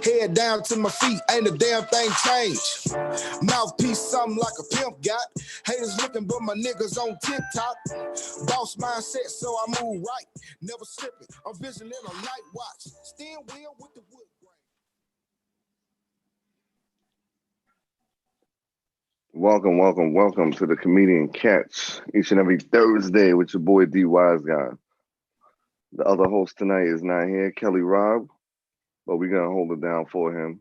Head down to my feet, ain't a damn thing changed. Mouthpiece, something like a pimp got. Haters looking, but my niggas on TikTok. Boss mindset, so I move right. Never slipping, I'm vigilant on night watch. Steering wheel with the wood grain. Welcome to the Comedian Catch each and every Thursday with your boy D Wise Guy. The other host tonight is not here, Kelly Robb, but we're gonna hold it down for him.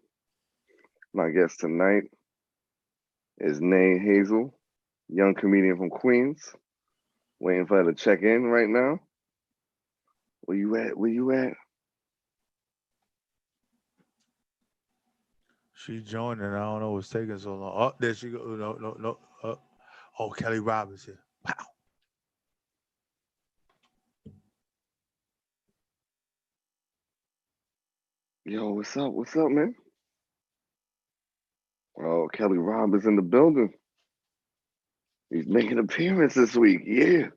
My guest tonight is Nay Hazel, young comedian from Queens. Waiting for her to check in right now. Where you at? She joined and I don't know what's taking so long. Oh, there she go. No. Oh, Kelly Robb is here. Wow. Yo, what's up? What's up, man? Oh, Kelly Robb is in the building. He's making an appearance this week. Yeah.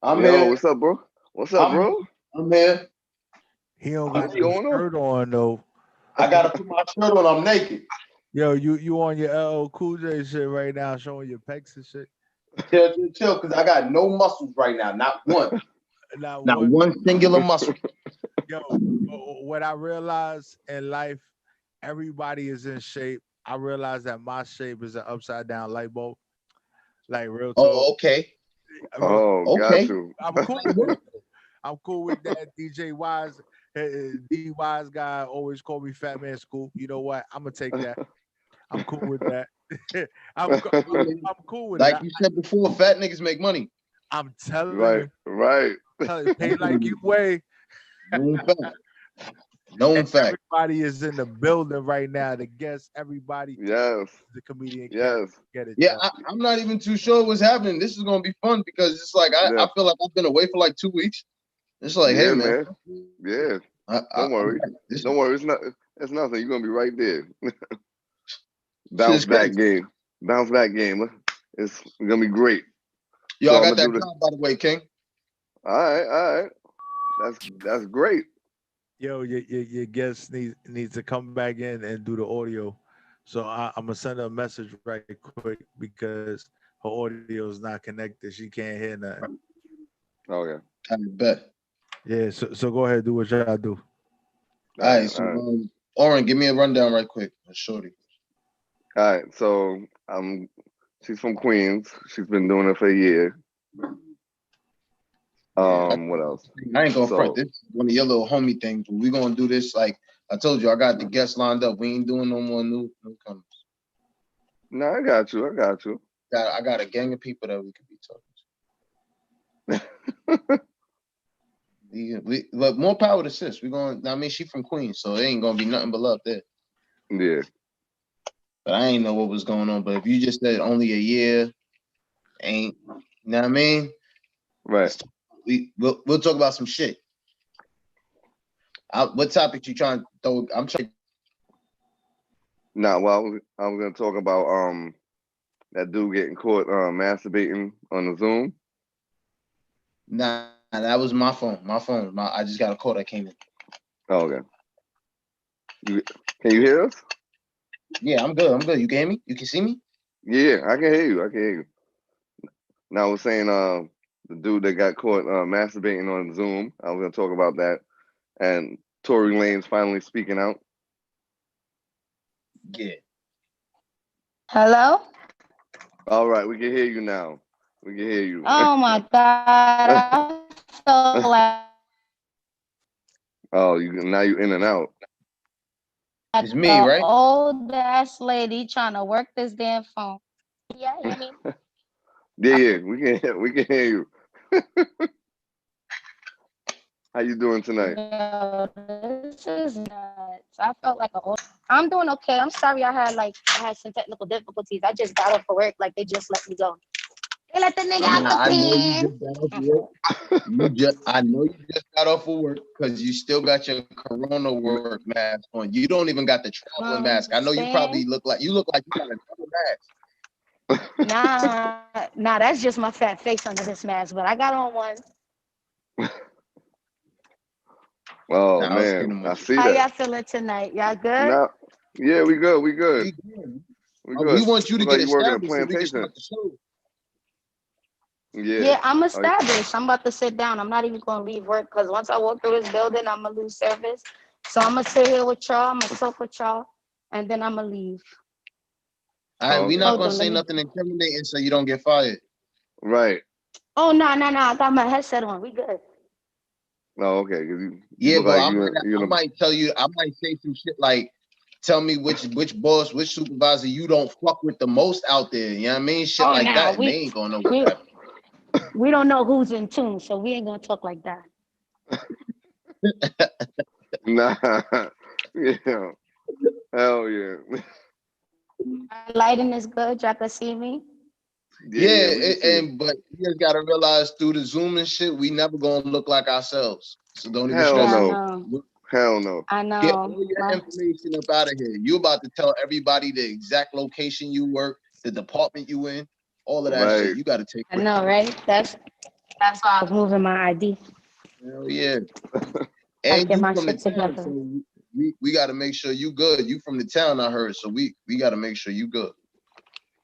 I'm Yo, here. what's up, bro? I'm here. He don't got What's no going on? shirt on though. I gotta put my shirt on. I'm naked. Yo, you on your LL Cool J shit right now, showing your pecs and shit. Chill, because I got no muscles right now. Not one. Not one singular muscle. Yo, what I realized in life, everybody is in shape. I realized that my shape is an upside down light bulb. Like real talk. Oh, okay. Oh, okay. got you. I'm cool with it. I'm cool with that. DJ Wise, D Wise guy always call me Fat Man Scoop. You know what? I'm gonna take that. I'm cool with that. I'm cool with like that. You said before, fat niggas make money. I'm telling Right. you, pay like you weigh. Known fact. Everybody is in the building right now. The guests, everybody. Yes. The comedian. Yes. Get it. Yeah, I'm not even too sure what's happening. This is gonna be fun because it's like I feel like I've been away for like 2 weeks. It's like, hey man. Yeah. Don't worry. Don't worry. It's nothing. You're gonna be right there. Bounce back game. It's gonna be great. Yo, I got that job, by the way, King. All right. That's great. Yo, your guest needs to come back in and do the audio. So I'm gonna send her a message right quick because her audio is not connected. She can't hear nothing. Okay. I bet. Yeah. So go ahead, do what y'all do. All right. So Oren, give me a rundown right quick. Shorty. All right. So she's from Queens. She's been doing it for a year. What else? I ain't gonna front. This is one of your little homie things. We're gonna do this like I told you. I got the guests lined up. We ain't doing no more newcomers. No, I got you. I got a gang of people that we could be talking to. But more power to sis. We're going. I mean, she from Queens, so it ain't gonna be nothing but love there. Yeah. But I ain't know what was going on. But if you just said only a year, you know what I mean? Right. We'll talk about some shit. What topic you trying to throw? I'm trying. Nah, well, I was gonna talk about that dude getting caught masturbating on the Zoom. Nah, that was my phone. I just got a call that came in. Oh, okay. Can you hear us? Yeah, I'm good. You can hear me? You can see me? Yeah, I can hear you. Now I was saying the dude that got caught masturbating on Zoom. I was gonna talk about that. And Tory Lanez finally speaking out. Yeah. Hello? All right, we can hear you now. We can hear you. Oh my God. Oh, now you in and out. It's me, right? Old ass lady trying to work this damn phone. Yeah, hear me? Yeah, we can hear you. How you doing tonight? Yo, this is nuts. I felt like I'm doing okay. I'm sorry I had some technical difficulties. I just got off for work, like they just let me go. They let the nigga I out the know you pen. just got off work. I know you just got off of work because you still got your corona work mask on. You don't even got the traveling mask. I know you probably look like you got a double mask. Nah, that's just my fat face under this mask, but I got on one. Oh Nah, I was man, kidding I with see How y'all that. feeling tonight? Y'all good? Now, yeah, we good. We good. you. We We good. want you to Look like get you working a established so we can plantation. start the show. Yeah. Yeah, I'm Oh, established. I'm about to sit down. I'm not even gonna leave work because once I walk through this building, I'm gonna lose service. So I'm gonna sit here with y'all. I'm gonna talk with y'all, and then I'm gonna leave. All right, we okay. not Hold gonna on, say let me. nothing intimidating so you don't get fired. Right. Oh no. I got my headset on. We good. Oh, okay. Cause you Yeah, look but like I you might tell you, I might say some shit like, tell me which boss, which supervisor you don't fuck with the most out there. You know what I mean? Shit Oh like no, that, and they ain't gonna know what happened. we don't know who's in tune, so we ain't gonna talk like that. Nah. Yeah. Hell yeah. Lighting is good. Y'all can see me. Yeah, We can see it. but you just gotta realize through the Zoom and shit, we never gonna look like ourselves. So don't even Hell Yeah, stress I no. it. know. Hell no. I Get all know. your information up out of here. You about to tell everybody the exact location you work, the department you in, all of that shit. Right. You gotta take I know, right? That's why I was moving my ID. hell yeah. I And get you my from the shit town, together. so we gotta make sure you good. You from the town, I heard. So we gotta make sure you good.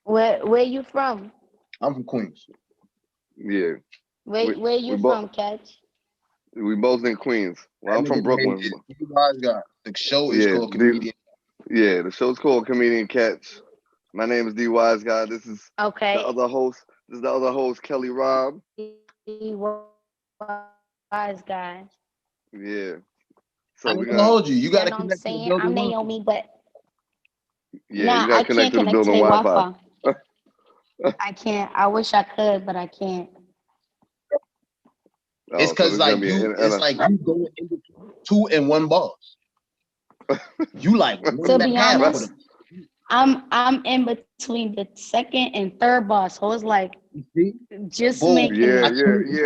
Where you from? I'm from Queens. Yeah. Where you We both from, Catch? we both in Queens. Well, That I'm from nigga name Brooklyn. is D-Wise Guy. The show is Yeah. called Comedian. Yeah. The show's called Comedian Cats. My name is D Wise Guy. This is the Okay. other host. This is the other host, Kelly Robb. Wise guy. Yeah. So I ain't we're gonna gonna hold you. You You gotta know what I'm connect to the saying? building I'm Wi-Fi. Naomi, but you nah, gotta I connect can't to the connect to building their Wi-Fi. Wi-Fi. I can't. I wish I could, but I can't. It's Oh, so cause it's gonna like be it's like you going in between 2 and 1 bars. You like 1 To and a be half for honest, them. I'm in between the second and third bar, so it's like You see? just Boom. making yeah, it. I yeah, told you.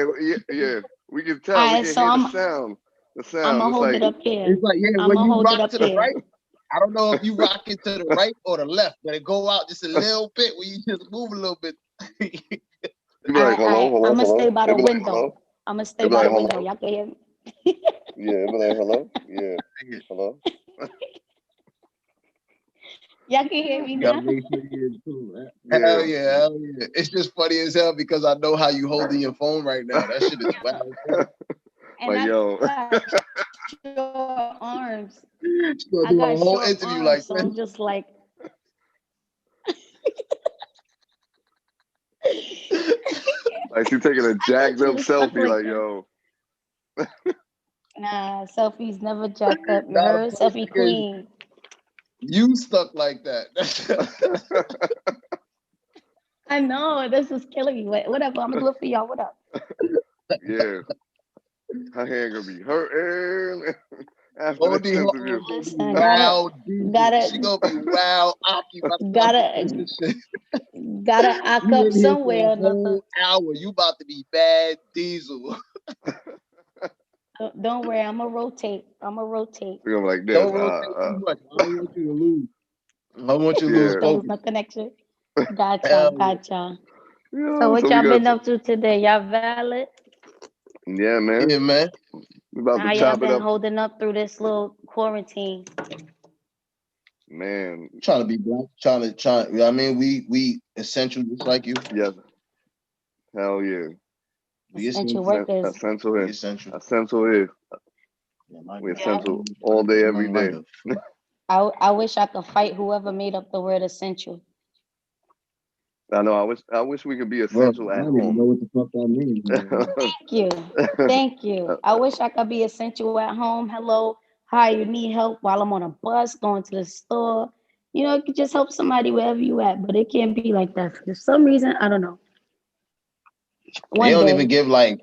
yeah. We can tell. We Alright, can so hear the I'm sound. The I'ma sound. It's hold it like up here. It's like, yeah, when I'ma you hold it rock up to the here. right, I don't know if you rock it to the right or the left, but it go out just a little bit when you just move a little bit. you be like, hello, I'ma stay hello. by They the be like, window. hello. I'ma They stay be by like, the window. hello. Y'all can hear me. Yeah, they be like, hello. Yeah, hello. Y'all can hear me You gotta now. make sure you're in tune, man. Yeah. Hell yeah, hell yeah. It's just funny as hell because I know how you holding your phone right now. That shit is wild as hell. And Like, I yo. got short arms. She's gonna I do a got whole short interview arms, like so that. I'm just like Like she taking a I jacked thought you up was stuck selfie, like like, that. yo. Nah, selfies never jack up. You Now the heard? funny Selfie thing is, queen. you stuck like that. I know this is killing me. Whatever, I'm gonna do it for y'all. What up? Yeah. Her hand gonna be hurting after Oh, this the whole interview. gonna be Listen, wild diesel. She gotta gonna be wild Aki about to start gotta this shit. gotta act You up in here for somewhere a or another. whole hour. You about to be bad diesel. Don't worry, I'm gonna rotate. We're gonna be like this. Don't rotate too much. I don't want you to lose. I don't want you to Yeah. lose Don't lose focus. my connection. Gotcha. Hell yeah. So Yeah. what So we y'all gonna been up to today? Y'all valid? yeah, man. Yeah, man. We about How to y'all chop it been up. holding up through this little quarantine? Man, Trying to be black. I mean, we essential just like you. yes. Hell yeah. We Essential essential. workers. Essential We is. essential. Essential is. Yeah, my We God. essential all day, every day. I wish I could fight whoever made up the word essential. I know. I wish we could be Bro, I essential at don't even know home. what the fuck that means. Thank you. Thank you. I wish I could be essential at home. Hello. Hi, you need help while I'm on a bus going to the store. You know, it could just help somebody wherever you at, but it can't be like that. For some reason, I don't know. They One don't day. even give like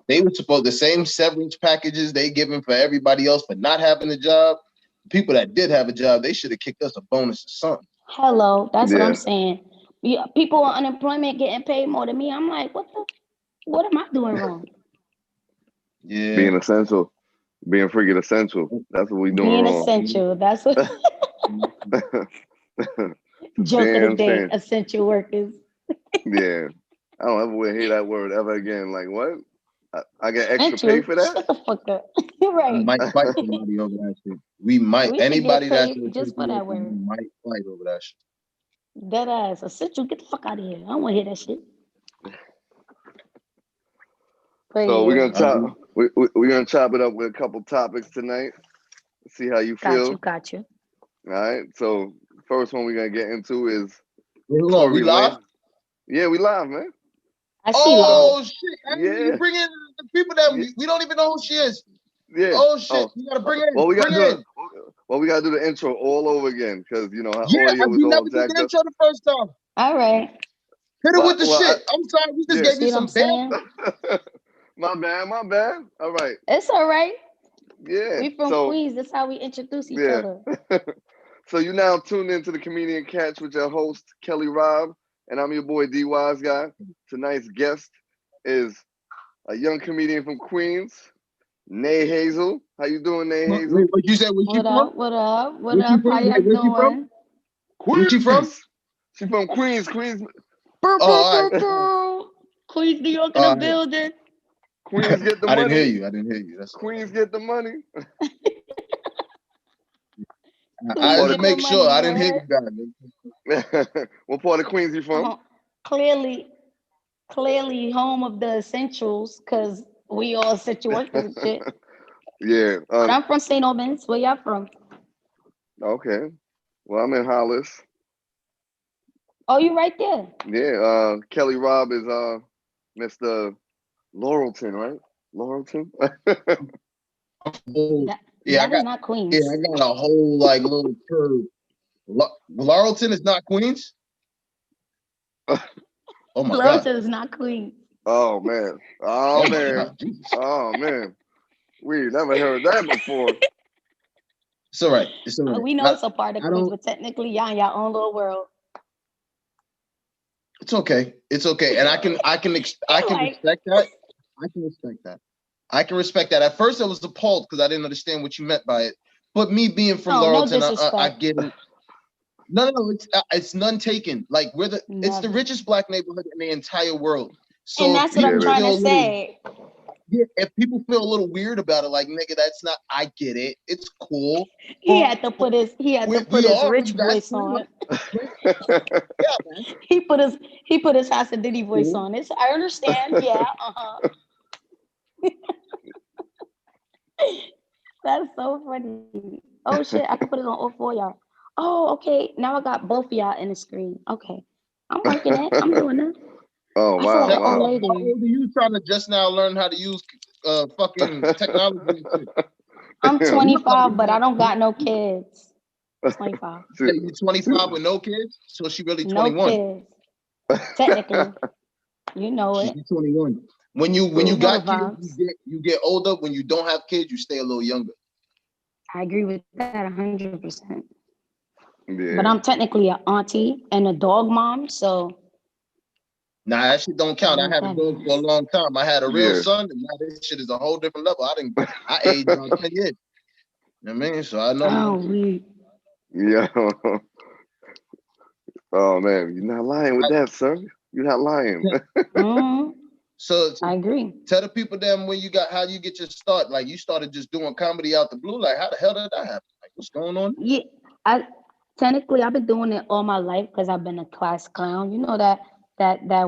they were supposed the same severance packages they giving for everybody else for not having a job. People that did have a job, they should have kicked us a bonus or something. Hello. That's what I'm Yeah. saying. Yeah, people on unemployment getting paid more than me. I'm like, what am I doing wrong? Yeah. Being essential, being freaking essential. That's what we doing Being wrong. essential. That's what joke of the Damn day, shame. essential workers. Yeah. I don't ever want to hear that word ever again. Like what? I get extra pay Essential. for that? Shut the fuck up. We Right. might fight somebody over that shit. We might. We should Anybody get that's paid an just essential for that worker, word. we might fight over that shit. Dead ass. Essential. Get the fuck out of here. I don't want to hear that shit. But So we're yeah, gonna chop we're gonna chop it up with a couple topics tonight. See how you feel. got you. All right. So first one we're gonna get into is Wait, hold on, we Tory live? Lanez. Yeah, we live, man. I see live. Oh shit! Hey, Yeah. You bring in the people that Yeah. we don't even know who she is. Yeah. Oh shit! You gotta bring in. Well, we bring gotta in. we gotta do the intro all over again because you know her Yeah, audio was we all never did jacked the up. intro the first time. All right. Hit her with the Well, shit. I'm sorry, we just yeah. gave See you what I'm some bam. saying? My bad. All right. It's all right. Yeah. We from So Queens. That's how we introduce each yeah. other. So you now tuned into the Comedian Catch with your host Kelly Robb, and I'm your boy D Wise Guy. Tonight's guest is a young comedian from Queens, Nay Hazel. How you doing, Nay Hazel? Wait, what you said? Where she What from? up? What up? What Where she up? from? How y'all Where she from? doing? Where she from? She from Queens. Burr, Oh, burr, burr, burr. Queens, New York in all the right. building. Queens get the I money. didn't hear you. That's Queens get the money. I Queens had to get the make sure. money, I you didn't hear heard? you guys. What part of Queens you from? Clearly home of the essentials, because we all essential workers and shit. Yeah. But I'm from St. Albans. Where y'all from? Okay. Well, I'm in Hollis. Oh, you right there. Yeah. Kelly Robb is Mr. Laurelton, right? Laurelton. Yeah, That is not Queens. I got a whole like little curve. Laurelton is not Queens. Oh my god. Laurelton is not Queens. Oh man. We never heard that before. It's all right. It's all right. We know it's a part of I Queens, don't- but technically y'all in your own little world. It's okay. It's okay. And I can respect that. I can respect that. At first I was appalled because I didn't understand what you meant by it. But me being from No Laurelton, disrespect. I get it. No, it's none taken. Like it's the Never. richest black neighborhood in the entire world. So And that's what I'm trying to say. Yeah, if people feel a little weird about it, like nigga, that's not. I get it. It's cool. He had to put his rich voice on. Yeah, man. He put his Hasidini voice on. It's I understand. Yeah. That's so funny. Oh shit! I can put it on all four of y'all. Oh, okay. Now I got both of y'all in the screen. Okay, I'm working it. I'm doing that. Oh I feel like an wow. old How lady. old are you trying to just now learn how to use fucking technology? I'm 25, but I don't got no kids. 25. You're 25 with no kids, so she really No 21. kids. Technically, you know it. She's 21. When you know got the kids, you get older. When you don't have kids, you stay a little younger. I agree with that 100%. Yeah. But I'm technically an auntie and a dog mom, so. Nah, that shit don't count. I had a dog for a long time. I had a real son, and now this shit is a whole different level. I aged about 10 years. You know what I mean? So I know. Oh, we. Yeah. Oh man, you're not lying with that, sir. You're not lying. So I agree. Tell the people then how you get your start. Like you started just doing comedy out the blue. Like how the hell did that happen? Like what's going on? Yeah, technically I've been doing it all my life because I've been a class clown. You know that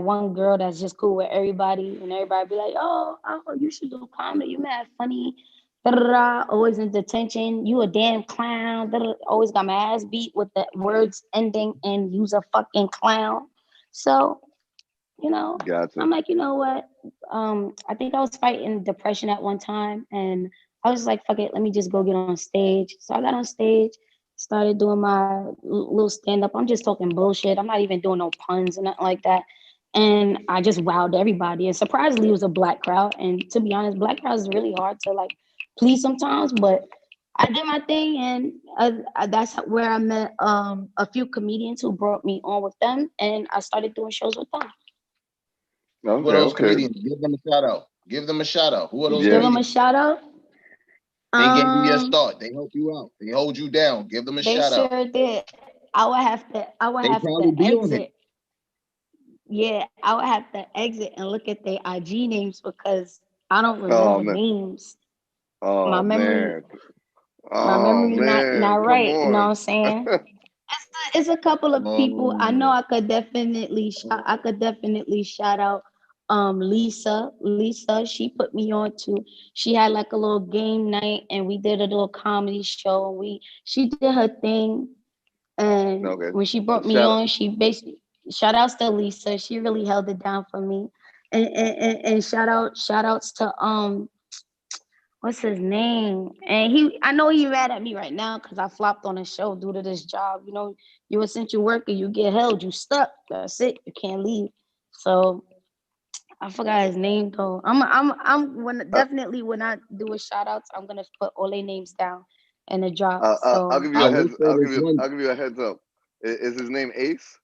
one girl that's just cool with everybody, and everybody be like, oh, you should do comedy. You mad funny. Da-da-da, always in detention. You a damn clown. Da-da-da. Always got my ass beat with the words ending in "you's a fucking clown." So, Gotcha. I'm like, you know what? I think I was fighting depression at one time, and I was like, fuck it, let me just go get on stage. So I got on stage, started doing my little stand up. I'm just talking bullshit. I'm not even doing no puns and nothing like that. And I just wowed everybody. And surprisingly, it was a black crowd. And to be honest, black crowds is really hard to like please sometimes. But I did my thing, and that's where I met a few comedians who brought me on with them, and I started doing shows with them. Who are Okay, those okay. comedians? Give them a shout out. Give them a shout out. Who are those Yeah. Give them a comedians? shout out. They gave you your Um, start. They help you out. They hold you down. Give them a they shout out. sure did. I would have to. I would They have probably to be on it. exit. Yeah, I would have to exit and look at their IG names because I don't Oh remember man. names. My Oh memory, man. my Oh memory not man. Come right. You know what I'm on. saying? It's a couple of people I know. Oh, I could definitely shout out Lisa. She put me on to. She had like a little game night and we did a little comedy show. She did her thing, and Okay. when she brought me Shout on, she basically shout outs to Lisa. She really held it down for me. And shout outs to what's his name? And I know he mad at me right now because I flopped on his show due to this job. You know, you essential worker, you get held, you stuck. That's it. You can't leave. So I forgot his name though. I'm definitely when I do a shout outs, I'm gonna put all their names down in the drop. I'll So give you I a will heads. say this one. I'll give you a heads up. Is his name Ace?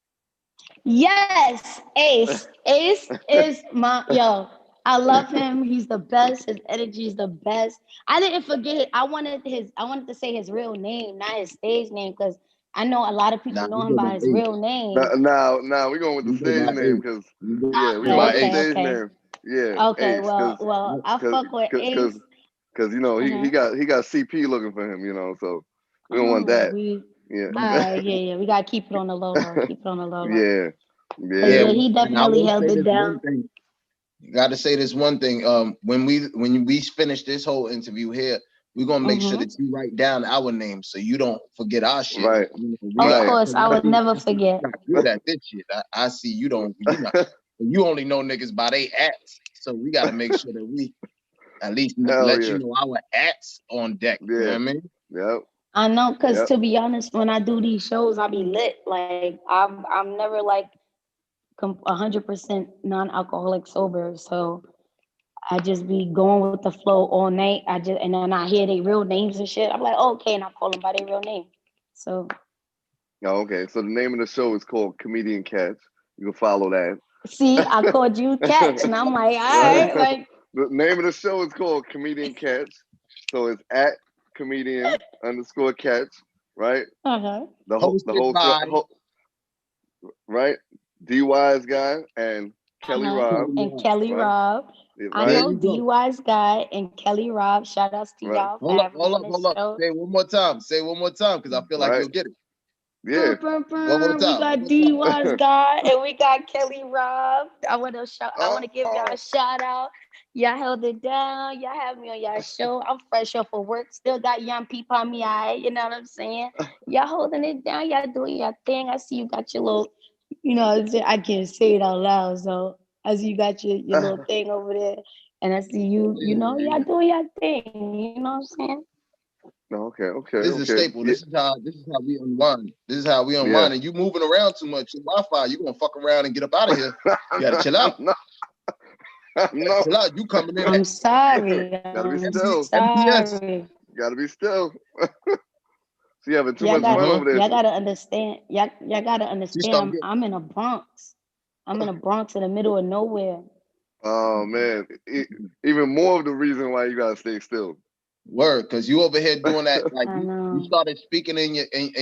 yes, Ace. Ace is my yo. I love him. He's the best. His energy is the best. I didn't forget. I wanted to say his real name, not his stage name, because I know a lot of people Nah, know you him go by by his eight. real name. Now we going with the You go stage by name eight. because we Go going by with the eight. stage Okay. name. Yeah, Okay. Ace, Well, I cause fuck with Ace. you know Uh-huh. he got CP looking for him. You know, so we don't want Oh, that. we. Yeah, All right. Yeah. We gotta keep it on the low low. Keep it on the low low. yeah, But Yeah, yeah, yeah. he and I definitely will held say it this one down. thing. Got to say this one thing. When we finish this whole interview here, we're gonna make sure Hmm. that you write down our names so you don't forget our shit. Right, You know, Of right. course, I would never forget. got good at this shit. I see you don't. You not. You only know niggas by they ats. So we got to make sure that we at least Hell let yeah, you know our ats on deck. You know what yeah, I mean? yep, I know, cause yep. to be honest, when I do these shows, I be lit. Like I'm never like 100% non-alcoholic sober, so I just be going with the flow all night. And then I hear their real names and shit. I'm like, oh, okay, and I call them by their real name. So Oh, okay, so the name of the show is called Comedian Cats. You can follow that. see, I called you Catch, and I'm like, all right, Right. like The name of the show is called Comedian Cats. So it's at comedian_catch, right? uh-huh. The Hosted host, by right? D Wise guy and Kelly Uh-huh. Rob, And Kelly right? Rob. I There Right, know you D go. Wise Guy and Kelly Rob. Shout outs to right, y'all for having me on Hold this up. show. Say it one more time. Say it one more time because I feel like right. you'll get it. Yeah. One more We time. One got more D time. Wise Guy and we got Kelly Rob. I Oh, wanna give y'all a shout out. Y'all held it down. Y'all have me on y'all show. I'm fresh off of work. Still got young people on me. You know what I'm saying? Y'all holding it down. Y'all doing your thing. I see you got your little, you know what I'm saying? I can't say it out loud. So I see you got your little thing over there. And I see you know, y'all doing your thing. You know what I'm saying? okay, okay, This is a okay. staple. This is how we unwind. This is how we Yeah. unwind. And you moving around too much. Your Wi-Fi, you gonna fuck around and get up out of here. You gotta chill out. No, no. Chill out. You coming in I'm sorry. Gotta be I'm still. MPS. sorry. Gotta be still. So you having too Y'all much fun got over there. y'all gotta understand. Y'all gotta She understand. start getting I'm in a Bronx. I'm in a Bronx in the middle of nowhere. Oh man, even more of the reason why you gotta stay still. word because you over here doing that like I you know. started speaking in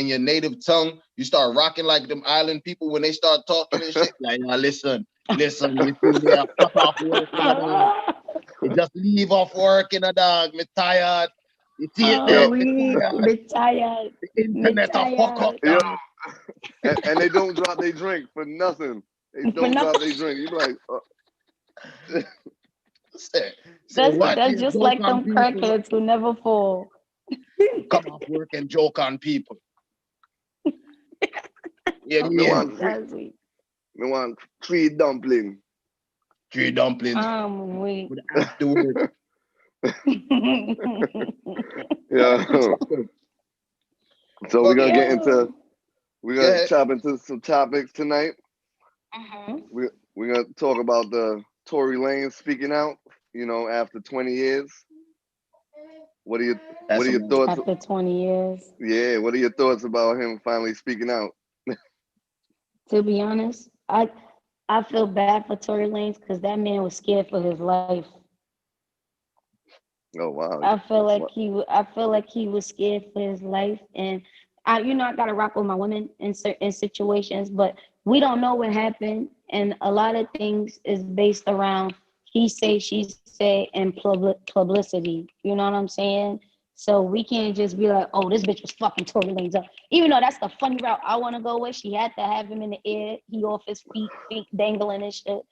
your native tongue. You start rocking like them island people when they start talking and shit. Like, now listen, you see me, I fuck off work in a dog. You just leave off work in a dog. Me tired. You see it there, Yo, me tired. Me tired. The Me internet a fuck up, tired. yo, dog. and they don't drop their drink for nothing. They For don't drop their drink. You be like, Say what That's you just joke like on them people. crackheads who never fall. Come off work and joke on people. Yeah, me me want free, Exactly. me want free dumpling. 3 dumplings Weak. with afterwards. Yeah. So we're Fuck gonna it. get into we're Go gonna ahead. chop into some topics tonight. Mhm. We're gonna talk about the Tory Lanez speaking out, you know, after 20 years. What are your That's what are your amazing. thoughts? After 20 years. Yeah, what are your thoughts about him finally speaking out? To be honest, I feel bad for Tory Lanez because that man was scared for his life. Oh wow. I feel like he was scared for his life, and I gotta rock with my women in certain situations, but we don't know what happened, and a lot of things is based around he say, she say, and publicity. You know what I'm saying? So we can't just be like, oh, this bitch was fucking Tory Lanez up. Even though that's the funny route I want to go with, she had to have him in the air. He off his feet dangling and shit,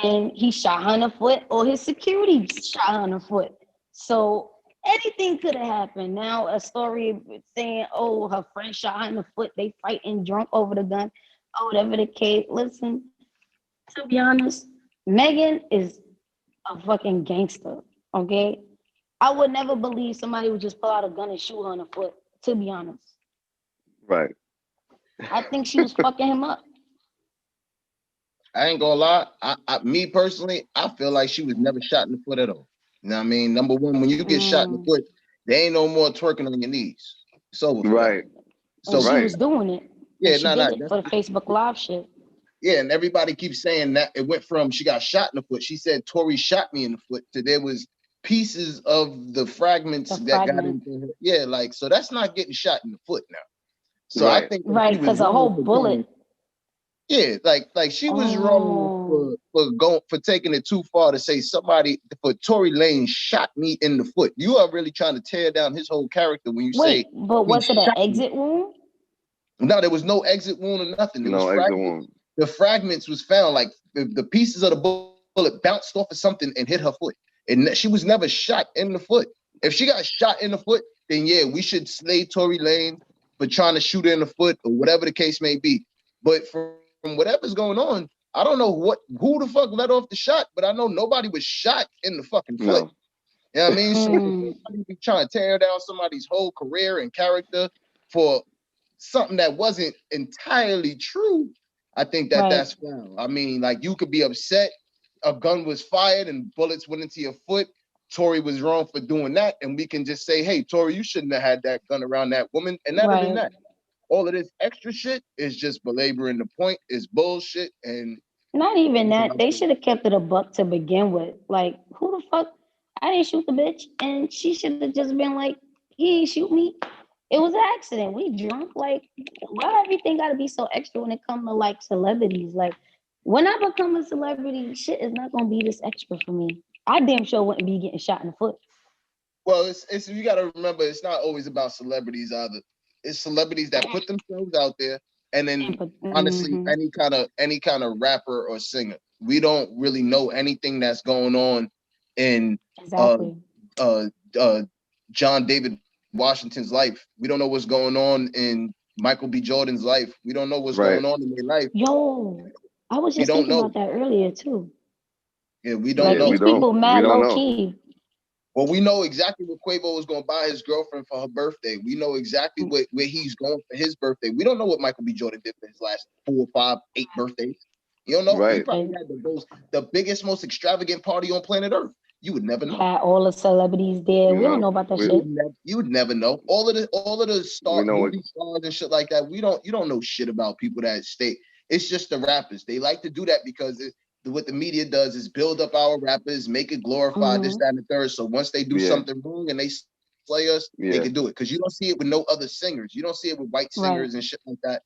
and he shot her in the foot, or his security shot her in the foot. So anything could have happened. Now a story saying, oh, her friend shot her in the foot, they fighting drunk over the gun, or whatever the case. Listen, to be honest, Megan is a fucking gangster, okay? I would never believe somebody would just pull out a gun and shoot her in the foot, to be honest. Right. I think she was fucking him up. I ain't gonna lie. Me personally, I feel like she was never shot in the foot at all. You know what I mean? Number one, when you get shot in the foot, there ain't no more twerking on your knees. It's over. For Right. that. And So she was doing it. yeah, And she no, did it for the Facebook Live shit. yeah, and everybody keeps saying that it went from she got shot in the foot. She said Tory shot me in the foot to there was pieces of the fragments that got into her. Yeah, like so that's not getting shot in the foot now. So I think right, because a whole bullet. Yeah, like she was wrong for taking it too far to say somebody for Tory Lanez shot me in the foot. You are really trying to tear down his whole character when you say. But was it an exit wound? No, there was no exit wound or nothing. It No was exit fragments. wound. The fragments was found like the pieces of the bullet bounced off of something and hit her foot, and she was never shot in the foot. If she got shot in the foot, then yeah, we should slay Tory Lanez for trying to shoot her in the foot or whatever the case may be. But from whatever's going on, I don't know who the fuck let off the shot, but I know nobody was shot in the fucking foot. No. You know what I mean? So somebody be trying to tear down somebody's whole career and character for something that wasn't entirely true. I think that's foul. I mean, like you could be upset. A gun was fired and bullets went into your foot. Tory was wrong for doing that, and we can just say, "Hey, Tory, you shouldn't have had that gun around that woman." And that than that, all of this extra shit is just belaboring the point. Is bullshit, and not even that. They should have kept it a buck to begin with. Like, who the fuck? I didn't shoot the bitch, and she should have just been like, "He ain't shoot me. It was an accident. We drunk." Like, why everything got to be so extra when it comes to like celebrities? Like, when I become a celebrity, shit is not gonna be this extra for me. I damn sure wouldn't be getting shot in the foot. Well, it's you got to remember, it's not always about celebrities either. It's celebrities that put themselves out there, and then honestly, any kind of rapper or singer. We don't really know anything that's going on in John David Washington's life. We don't know what's going on in Michael B. Jordan's life. We don't know what's going on in their life. Yo, I was just thinking about that earlier too. Yeah, we don't know. These people mad low key. Well, we know exactly what Quavo was going to buy his girlfriend for her birthday. We know exactly where he's going for his birthday. We don't know what Michael B. Jordan did for his last 4, 5, 8 birthdays. You don't know. He probably had the biggest, most extravagant party on planet Earth. You would never know. Had all the celebrities there. We don't know about that shit. You would never know. All of the movie stars and shit like that. You don't know shit about people that stay. It's just the rappers. They like to do that because what the media does is build up our rappers, make it glorify this, that, and the third. So once they do something wrong and they slay us, they can do it. Because you don't see it with no other singers. You don't see it with white singers and shit like that.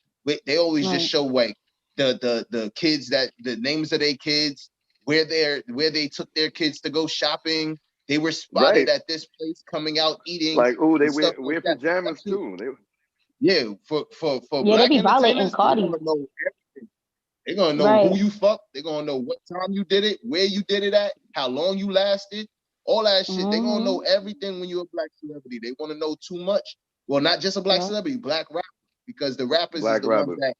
They always just show like the kids, that the names of their kids, where they took their kids to go shopping. They were spotted at this place coming out eating. Like, oh, they wear pajamas too. For they be violating Cardi. They're gonna know who you fucked. They're gonna know what time you did it, where you did it at, how long you lasted, all that shit. They're gonna know everything when you're a black celebrity. They want to know too much. Well, not just a black celebrity, black rappers, because the rappers is the ones that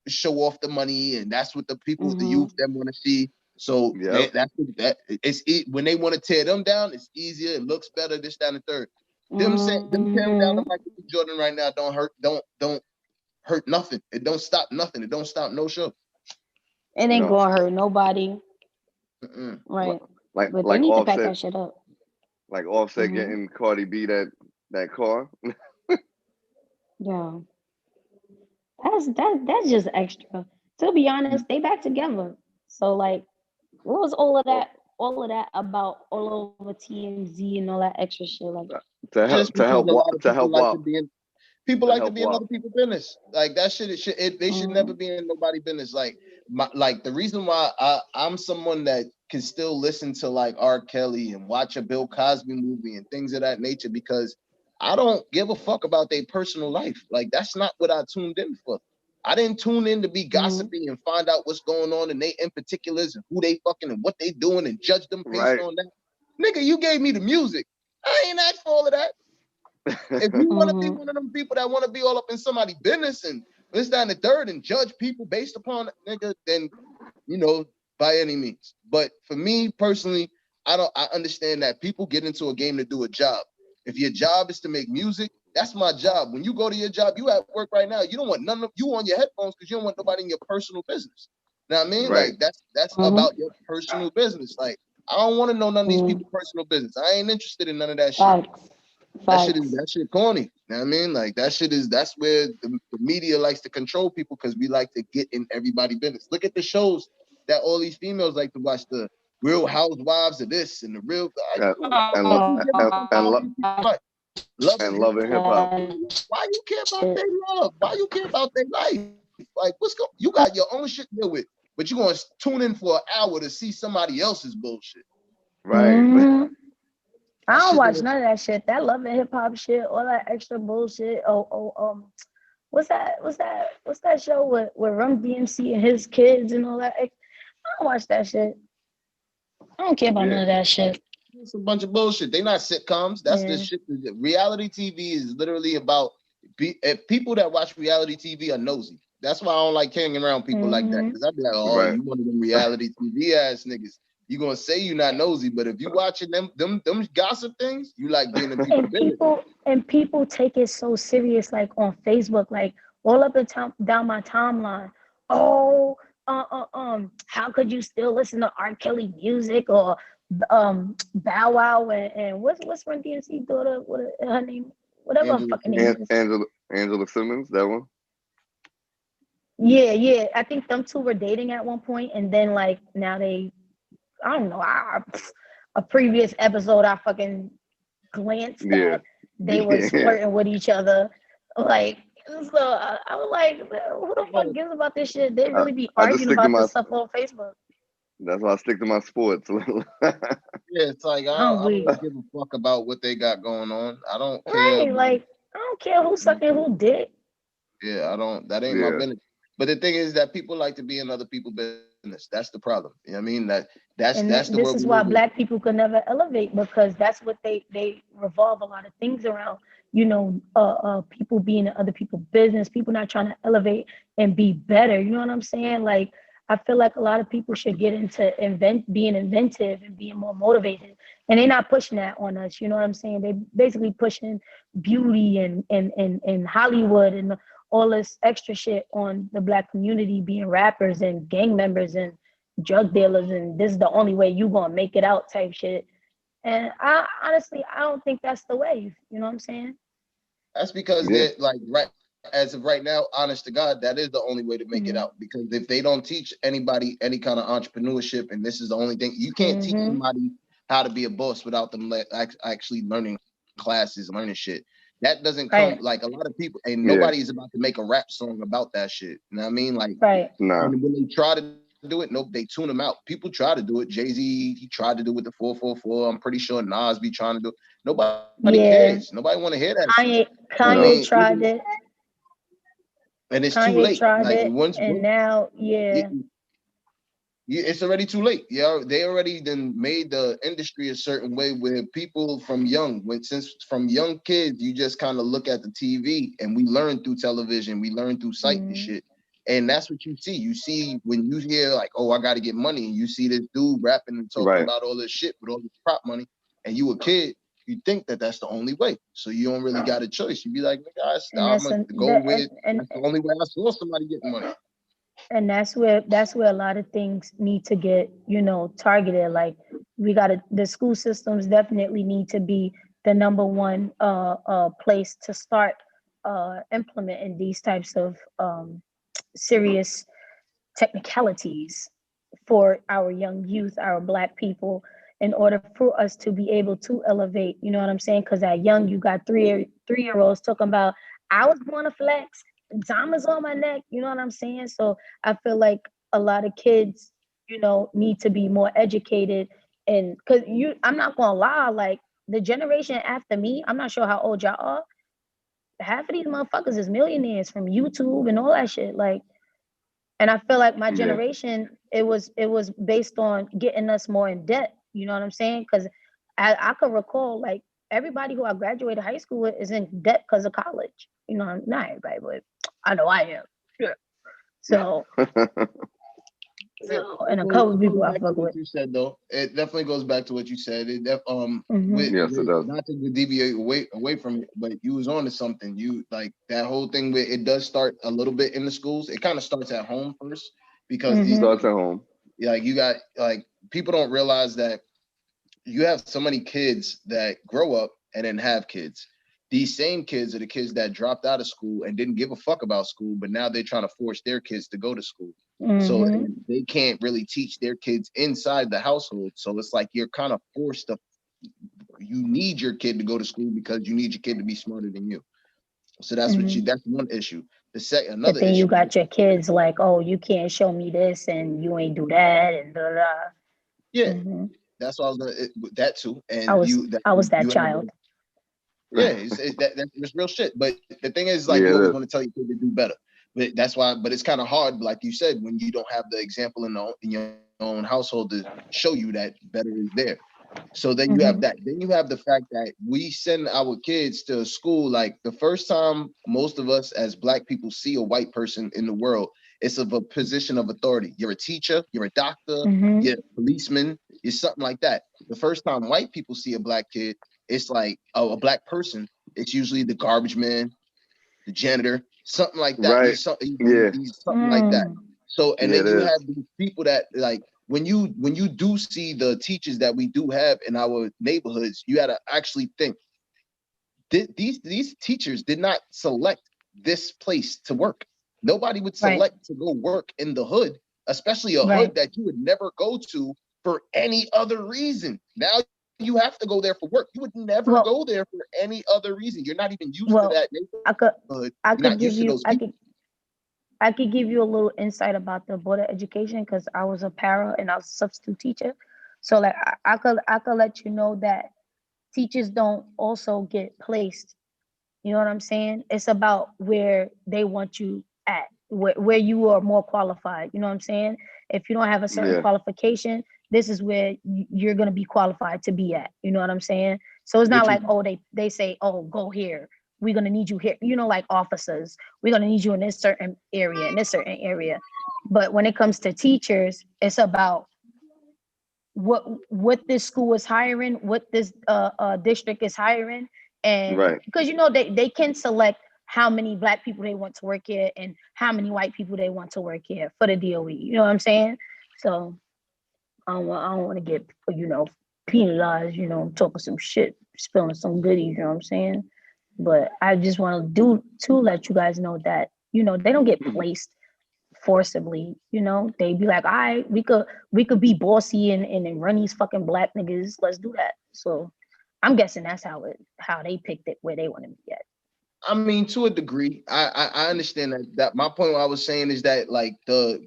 show off the money, and that's what the people, the youth, them want to see. So when they want to tear them down, it's easier. It looks better. This, that, and the third. Them tearing down the Michael B. Jordan right now don't hurt nothing. It don't stop nothing. It don't stop no show. It ain't gonna hurt nobody. Right. Like but they need to pack that shit up. Like Offset Mhm. getting Cardi B that car. Yeah. That's just extra. To be honest, they back together. So like, what was all of that about all over TMZ and all that extra shit? Like, Just to because help a lot of to people help like to WAP be in people to like to help be in WAP. other people's business. Like that shit, they should never mhm, be in nobody business. Like the reason why I'm someone that can still listen to like R. Kelly and watch a Bill Cosby movie and things of that nature because I don't give a fuck about their personal life. Like that's not what I tuned in for. I didn't tune in to be mhm, gossipy and find out what's going on and they in particulars and who they fucking and what they doing and judge them based Right. on that. Nigga, you gave me the music. I ain't asked for all of that. If you want to be mhm, one of them people that want to be all up in somebody's business and this, that, and the third and judge people based upon it, nigga, then by any means. But for me personally, I understand that people get into a game to do a job. If your job is to make music, that's my job. When you go to your job, you at work right now. You don't want none of you on your headphones because you don't want nobody in your personal business. You know what I mean? Right. Like that's mhm, about your personal business. Like I don't want to know none of these mhm. people's personal business. I ain't interested in none of that shit. Facts. Facts. That shit corny. You know what I mean? Like that's where the media likes to control people because we like to get in everybody's business. Look at the shows that all these females like to watch, the Real Housewives of this and the real. and and Why lo- you give a and fuck and, about lo- these people like Love and and Hip loving hip Hop? hop. Why you care about Shit. their love? Why you care about their life? Like you got your own shit to deal with, but you gonna tune in for an hour to see somebody else's bullshit. Right. Mhm. I That don't shit watch don't. none of that shit. That love and hip hop shit, all that extra bullshit. What's that? What's that show with Rum DMC and his kids and all that? I don't watch that shit. I don't care about Yeah. none of that shit. It's a bunch of bullshit. They not sitcoms. That's the Yeah. shit. Reality TV is literally about if people that watch reality TV are nosy. That's why I don't like hanging around people like that. Mhm. Because I'd be like, oh, Right. you one of them reality TV ass niggas. You gonna say you not nosy, but if you watching them gossip things, you like being in people's business. And people take it so serious, like on Facebook, like all up and down my timeline. Oh, how could you still listen to R. Kelly music or Bow Wow and what's Run DMC daughter? What her name? Whatever her Angela fucking name And Simmons. is. Angela Simmons, that one. Yeah, yeah. I think them two were dating at one point, and then like now they, I don't know. A previous episode I fucking glanced Yeah. at, they was Yeah. flirting with each other. Like, so I was like, who the fuck gives about this shit? They I, really be I just arguing stick to about my. this stuff on Facebook. That's why I stick to my sports. Yeah, it's like I'm I weak. don't give a fuck about what they got going on. I don't care Right, about. like, I don't care who's sucking who dick. Yeah, I don't. That ain't my Yeah. business. But the thing is that people like to be in other people's business. That's the problem. You know what I mean? And That's the this world is we why live in. black people could never elevate, because that's what they revolve a lot of things around. People being in other people's business, people not trying to elevate and be better. You know what I'm saying? Like, I feel like a lot of people should get into being inventive and being more motivated, and they're not pushing that on us. You know what I'm saying? They basically pushing beauty and Hollywood and all this extra shit on the black community, being rappers and gang members and drug dealers, and this is the only way you gonna make it out type shit. And I honestly, I don't think that's the way. You know what I'm saying? That's because Yeah. they're like right as of right now, honest to God, that is the only way to make it Mm-hmm. out. Because if they don't teach anybody any kind of entrepreneurship, and this is the only thing, you can't teach Mm-hmm. somebody how to be a boss without them actually learning classes, learning shit. That doesn't come Right. like a lot of people, and Yeah. nobody is about to make a rap song about that shit. You know what I mean? Like Right. Nah. when they try to do it, nope, they tune them out. People try to do it. Jay-Z, he tried to do it with the 444. I'm pretty sure Nas be trying to do it. Nobody Yeah. cares. Nobody want to hear that shit. I No. Kanye mean, tried it. and it's too Kanye late. tried Like it, and now, yeah. it's already too late. Yeah, they already then made the industry a certain way where people from since from young kids, you just kind of look at the TV and we learn through television, we learn through sight and shit. And that's what you see. You see when you hear like, oh, I got to get money, and you see this dude rapping and talking Right. about all this shit with all this prop money, and you a kid, you think that that's the only way. So you don't really got a choice. You be like, nigga, And I'm that's gonna an, go that, with. That's the only way I saw somebody getting money. and that's where a lot of things need to get, targeted. Like, the school systems definitely need to be the number one place to start implementing these types of serious technicalities for our young youth, our Black people, in order for us to be able to elevate. You know what I'm saying? Because at young, you got three-year-olds talking about, I was born to flex, diamonds on my neck. You know what I'm saying? So I feel like a lot of kids, need to be more educated. And because I'm not gonna lie, like the generation after me, I'm not sure how old y'all are. Half of these motherfuckers is millionaires from YouTube and all that shit. Like, and I feel like my Yeah. generation, it was based on getting us more in debt. You know what I'm saying? Because I could recall, like, everybody who I graduated high school with is in debt because of college. Not everybody, but I know I am. Yeah. So, and a couple of people I fuck with. You said though, it definitely goes back to what you said. Yes, it does. Not to deviate away from it, but you was on to something. You like that whole thing where it does start a little bit in the schools. It kind of starts at home first because It starts at home. like you got like people don't realize that you have so many kids that grow up and then have kids. These same kids are the kids that dropped out of school and didn't give a fuck about school, but now they're trying to force their kids to go to school. So they can't really teach their kids inside the household. So it's like you're kind of forced to, you need your kid to go to school because you need your kid to be smarter than you. So that's that's one issue. Another but then issue. You got your kids like, oh, you can't show me this and you ain't do that and da da. Yeah, that's what I was gonna. That too, and I was that child. Yeah, that's real shit. But the thing is, like, you always want to tell your kid to do better. But that's why. But it's kind of hard, like you said, when you don't have the example in your own household to show you that better is there. So then you have that. Then you have the fact that we send our kids to school. Like the first time most of us as Black people see a white person in the world, it's of a position of authority. You're a teacher, you're a doctor, you're a policeman, you're something like that. The first time white people see a Black kid, it's like a Black person. It's usually the garbage man, the janitor, something like that. Right. He's something like that. So, and then you have these people that like, when you do see the teachers that we do have in our neighborhoods, you got to actually think these teachers did not select this place to work. Nobody would select to go work in the hood, especially a hood that you would never go to for any other reason. Now you have to go there for work. You would never go there for any other reason. You're not even used to that neighborhood. I could give you a little insight about the Board of Education because I was a para and I was a substitute teacher. So like I could let you know that teachers don't also get placed. You know what I'm saying? It's about where they want you at, where you are more qualified. You know what I'm saying? If you don't have a certain qualification, this is where you're going to be qualified to be at. You know what I'm saying? So it's not like, oh, they say, oh, go here. We're going to need you here. Like officers, we're going to need you in this certain area, But when it comes to teachers, it's about what this school is hiring, what this district is hiring. And because, they can select how many Black people they want to work here and how many white people they want to work here for the DOE. You know what I'm saying? So I don't want to get, penalized, talking some shit, spilling some goodies, you know what I'm saying? But I just want to let you guys know that, they don't get placed forcibly, they be like, all right, we could be bossy and run these fucking Black niggas. Let's do that. So I'm guessing that's how they picked it where they want to be at. I mean, to a degree, I understand that. My point, what I was saying is that, like, I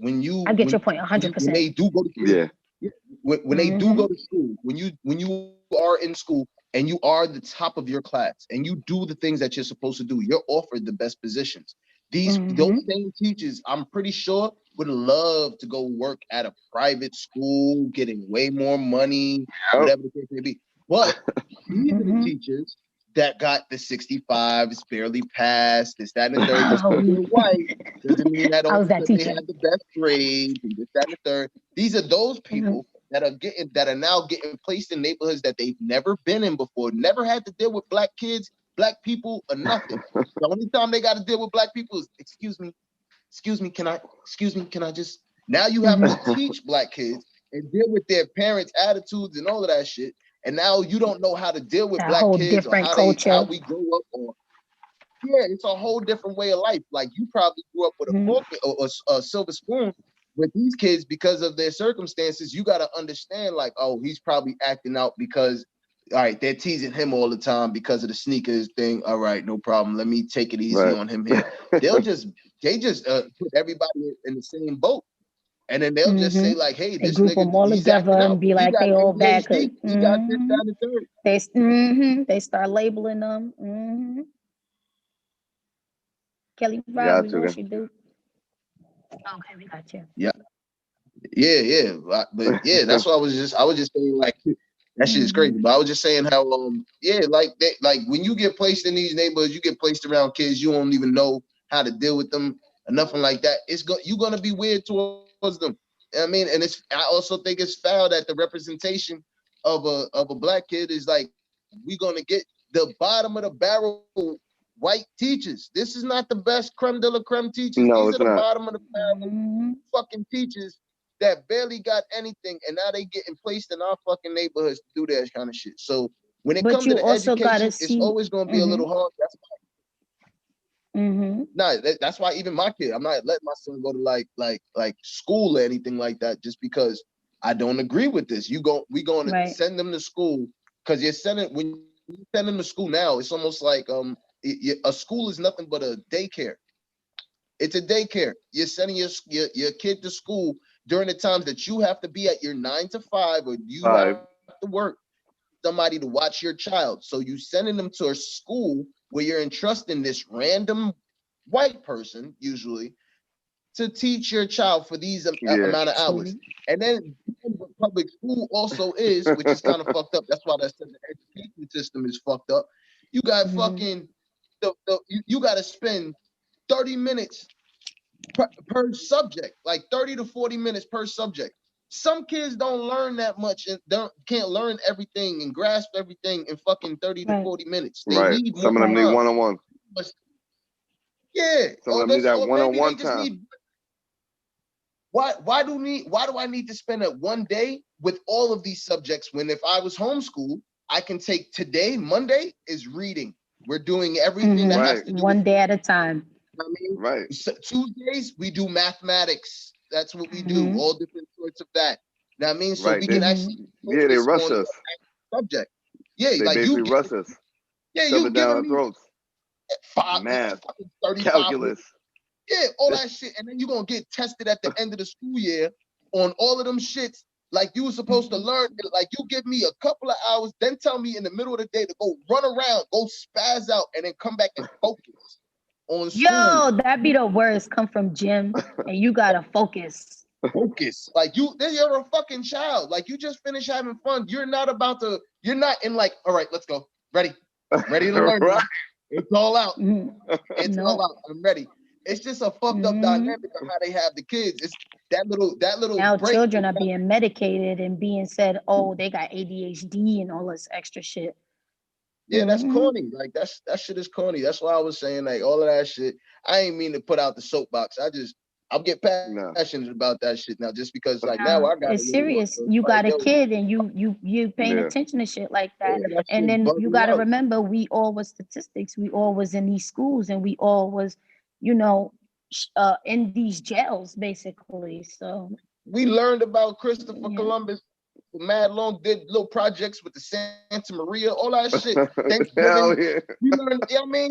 get your point 100%. When they do go to school, when they do go to school, when you are in school and you are the top of your class and you do the things that you're supposed to do, you're offered the best positions. Those same teachers, I'm pretty sure, would love to go work at a private school, getting way more money, whatever the case may be. But these are the teachers that got the 65, it's barely passed, this, that, and the third. Just because they're white doesn't mean that all they have the best grades, and this, that, and the third. These are those people that are now getting placed in neighborhoods that they've never been in before, never had to deal with Black kids, Black people, or nothing. The only time they got to deal with Black people is, excuse me, can I just, now you have to teach Black kids and deal with their parents' attitudes and all of that shit. And now you don't know how to deal with That black whole kids or different how culture. we grow up. Or yeah, it's a whole different way of life. Like you probably grew up with a Mhm. fork or a silver spoon. With these kids, because of their circumstances, you got to understand, like, oh, he's probably acting out because, all right, they're teasing him all the time because of the sneakers thing. All right, no problem. Let me take it easy Right. on him here. They just put everybody in the same boat. And then they'll just say, like, hey, They this group nigga, them all he's together acting and out. be He like got they all bad. ADHD. He got this, that, and the third. They start labeling them. Kelly Rob, Got we you. lost you, dude. Okay, we got you. Yeah. But yeah, that's what I was just saying, like, that shit is crazy. But I was just saying how like when you get placed in these neighborhoods, you get placed around kids, you don't even know how to deal with them or nothing like that. You're gonna be weird towards them. I mean, and I also think it's foul that the representation of a black kid is like, we're gonna get the bottom of the barrel white teachers. This is not the best creme de la creme teachers. No, These it's are the not. bottom of the barrel fucking teachers that barely got anything, and now they getting placed in our fucking neighborhoods to do that kind of shit. So when it But comes to you the also gotta education, it's see. always gonna be a little hard. That's Mhm. that's why even my kid, I'm not letting my son go to like school or anything like that, just because I don't agree with this. We going to Right. send them to school because when you send them to school now, it's almost like a school is nothing but a daycare. It's a daycare. You're sending your kid to school during the times that you have to be at your 9 to 5 or you have to work, somebody to watch your child. So you sending them to a school where you're entrusting this random white person, usually, to teach your child for these amount of hours. And then what public school also is, which is kind of fucked up. That's why the education system is fucked up. You got fucking you got to spend 30 minutes per subject, like 30 to 40 minutes per subject. Some kids don't learn that much and can't learn everything and grasp everything in fucking 30 to 40 minutes. They need more Some of them need one-on-one. Yeah. Some of them need that one-on-one time. Why do I need to spend one day with all of these subjects when if I was homeschooled, I can take today, Monday is reading. We're doing everything that has to do one day at a time. I mean, so Tuesdays we do mathematics. That's what we do. All different sorts of that. You know what I mean? So we can actually they rush us. Subject. Yeah, they like basically rush us. Yeah, shove you it down our giving me throats. Math, 35 calculus. Yeah, all that shit, and then you're gonna get tested at the end of the school year on all of them shits. Like you were supposed to learn, like you give me a couple of hours, then tell me in the middle of the day to go run around, go spaz out, and then come back and focus on school. Yo, that'd be the worst. Come from gym and you gotta focus. Focus. Like you're a fucking child. Like you just finished having fun. You're not in like, all right, let's go. Ready to learn. Right. It's all out. It's all out. I'm ready. It's just a fucked up dynamic of how they have the kids. It's that little now break. Children are being medicated and being said, oh, they got ADHD and all this extra shit. Yeah, that's corny. Like that shit is corny. That's why I was saying, like, all of that shit. I ain't mean to put out the soapbox. I'm getting passionate about that shit now, just because like now I got it's serious. You got a kid and you paying attention to shit like that. And then you gotta remember, we all was statistics. We all was in these schools and we all was, in these jails basically. So we learned about Christopher Columbus. Mad Long did little projects with the Santa Maria, all that shit. Thanksgiving.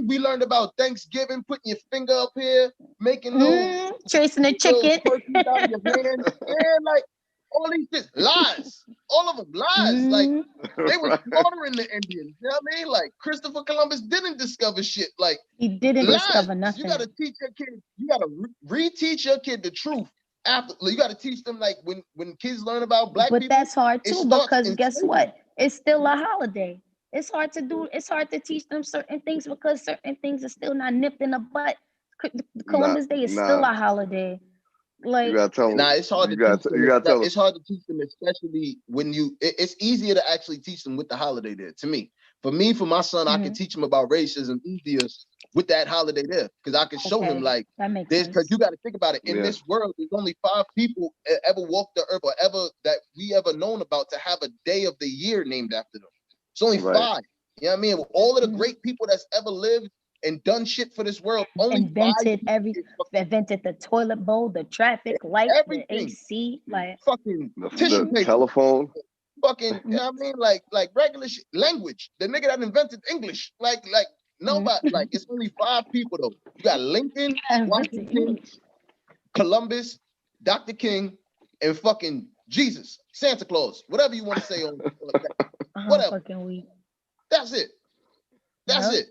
We learned about Thanksgiving, putting your finger up here, making little chasing a chicken. Out of your hand. Like all these shit. Lies. All of them lies. Like they were slaughtering the Indians. You know what I mean? Like Christopher Columbus didn't discover shit. Like he didn't discover nothing. You gotta teach your kid, you gotta reteach your kid the truth. After you got to teach them, like when kids learn about black people. But that's hard too, because guess what? It's still a holiday. It's hard to teach them certain things because certain things are still not nipped in the butt. Columbus Day is still a holiday. Like you gotta tell them. It's hard to teach them. It's hard to teach them, especially when it's easier to actually teach them with the holiday there. To me, for my son, I can teach him about racism easier with that holiday there, because I can show him like this. Because you got to think about it. In this world, there's only 5 people ever walked the earth or ever that we ever known about to have a day of the year named after them. It's only Right. 5. You know what I mean? All of the great people that's ever lived and done shit for this world, only 5 invented the toilet bowl, the traffic light, everything. the AC, like Fucking tissue The paper. telephone. Fucking, you know what I mean? Like regular shit, language. The nigga that invented English. Like nobody, like it's only 5 people though. You got Lincoln, Washington, Columbus, Dr. King, and fucking Jesus, Santa Claus, whatever you want to say on whatever. Fucking weak. That's it. That's Yep. it.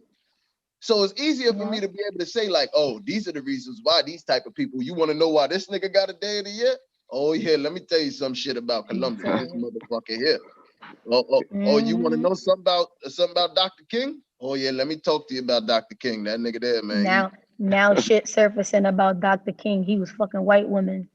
So it's easier for me Yep. to be able to say, like, oh, these are the reasons why these type of people. You want to know why this nigga got a day of the year? Oh yeah, let me tell you some shit about Columbus. This motherfucker here. Oh, you want to know something about Dr. King? Oh yeah, let me talk to you about Dr. King. That nigga there, man. Now shit surfacing about Dr. King. He was fucking white women.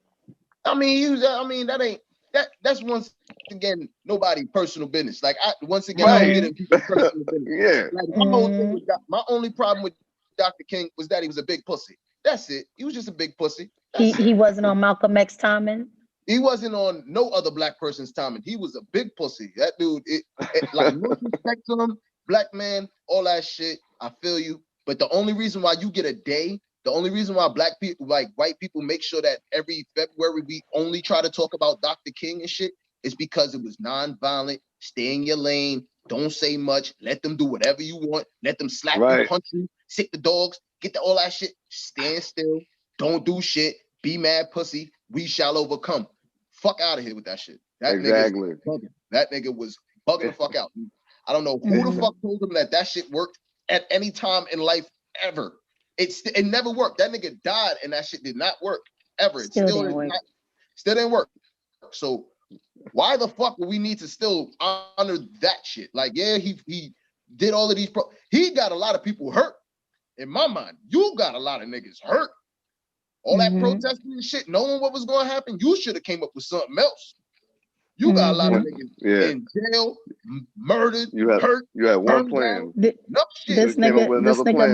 That's once again nobody personal business. Like once again, Right. I don't get in people's personal business. Yeah. Like my whole thing with my only problem with Dr. King was that he was a big pussy. That's it. He was just a big pussy. He wasn't on Malcolm X timing. He wasn't on no other black person's timing. He was a big pussy. That dude, like no respect to him, black man, all that shit. I feel you. But the only reason why you get a day, the only reason why black people, like white people, make sure that every February we only try to talk about Dr. King and shit is because it was non-violent. Stay in your lane. Don't say much. Let them do whatever you want. Let them slap you, punch you, sick the dogs, get all that shit. Stand still. Don't do shit. Be mad pussy. We shall overcome. Fuck out of here with that shit. That nigga was bugging the fuck out. I don't know who the fuck told him that shit worked at any time in life ever. It never worked. That nigga died and that shit did not work ever. It still didn't work. So why the fuck would we need to still honor that shit? Like, yeah, he did all of these he got a lot of people hurt. In my mind, you got a lot of niggas hurt. All that protesting and shit, knowing what was going to happen, you should have came up with something else. You got a lot of niggas in jail, murdered, hurt. You had one plan. This nigga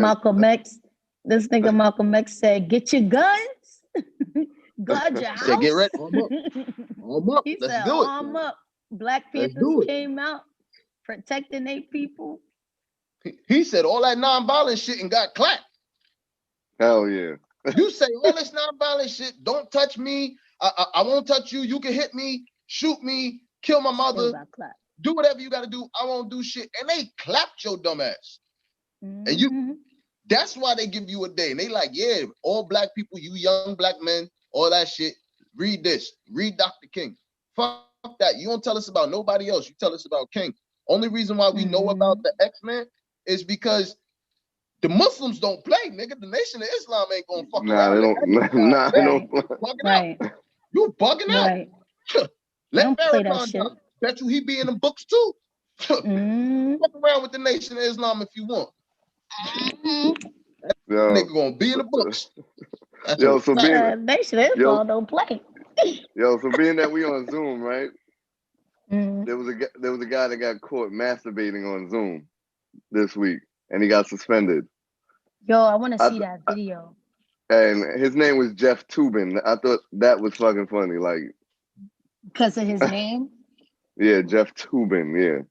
Malcolm X said, "Get your guns, guard your house." Get ready, arm up. He Let's said, do it. "Arm up." Black Panthers came out protecting their people. He said all that non-violent shit and got clapped. Hell yeah. You say all this non-violent shit, don't touch me, I won't touch you, you can hit me, shoot me, kill my mother, do whatever you gotta do, I won't do shit. And they clapped your dumb ass. And that's why they give you a day. And they like, yeah, all black people, you young black men, all that shit, read this, read Dr. King. Fuck that. You don't tell us about nobody else, you tell us about King. Only reason why we know about the X-Men is because the Muslims don't play, nigga. The Nation of Islam ain't gonna fuck around. They don't. Right. You bugging Right. out. Let play that Farrakhan shit. talk. Bet you he be in them books too. Fuck around with the Nation of Islam if you want. Nigga gonna be in the books. Yo, so Nation of Islam don't play. Yo, so being that we on Zoom, right? There was a guy that got caught masturbating on Zoom this week, and he got suspended. Yo, I want to see that video. And his name was Jeff Toobin. I thought that was fucking funny, like because of his name. Yeah, Jeff Toobin. Yeah,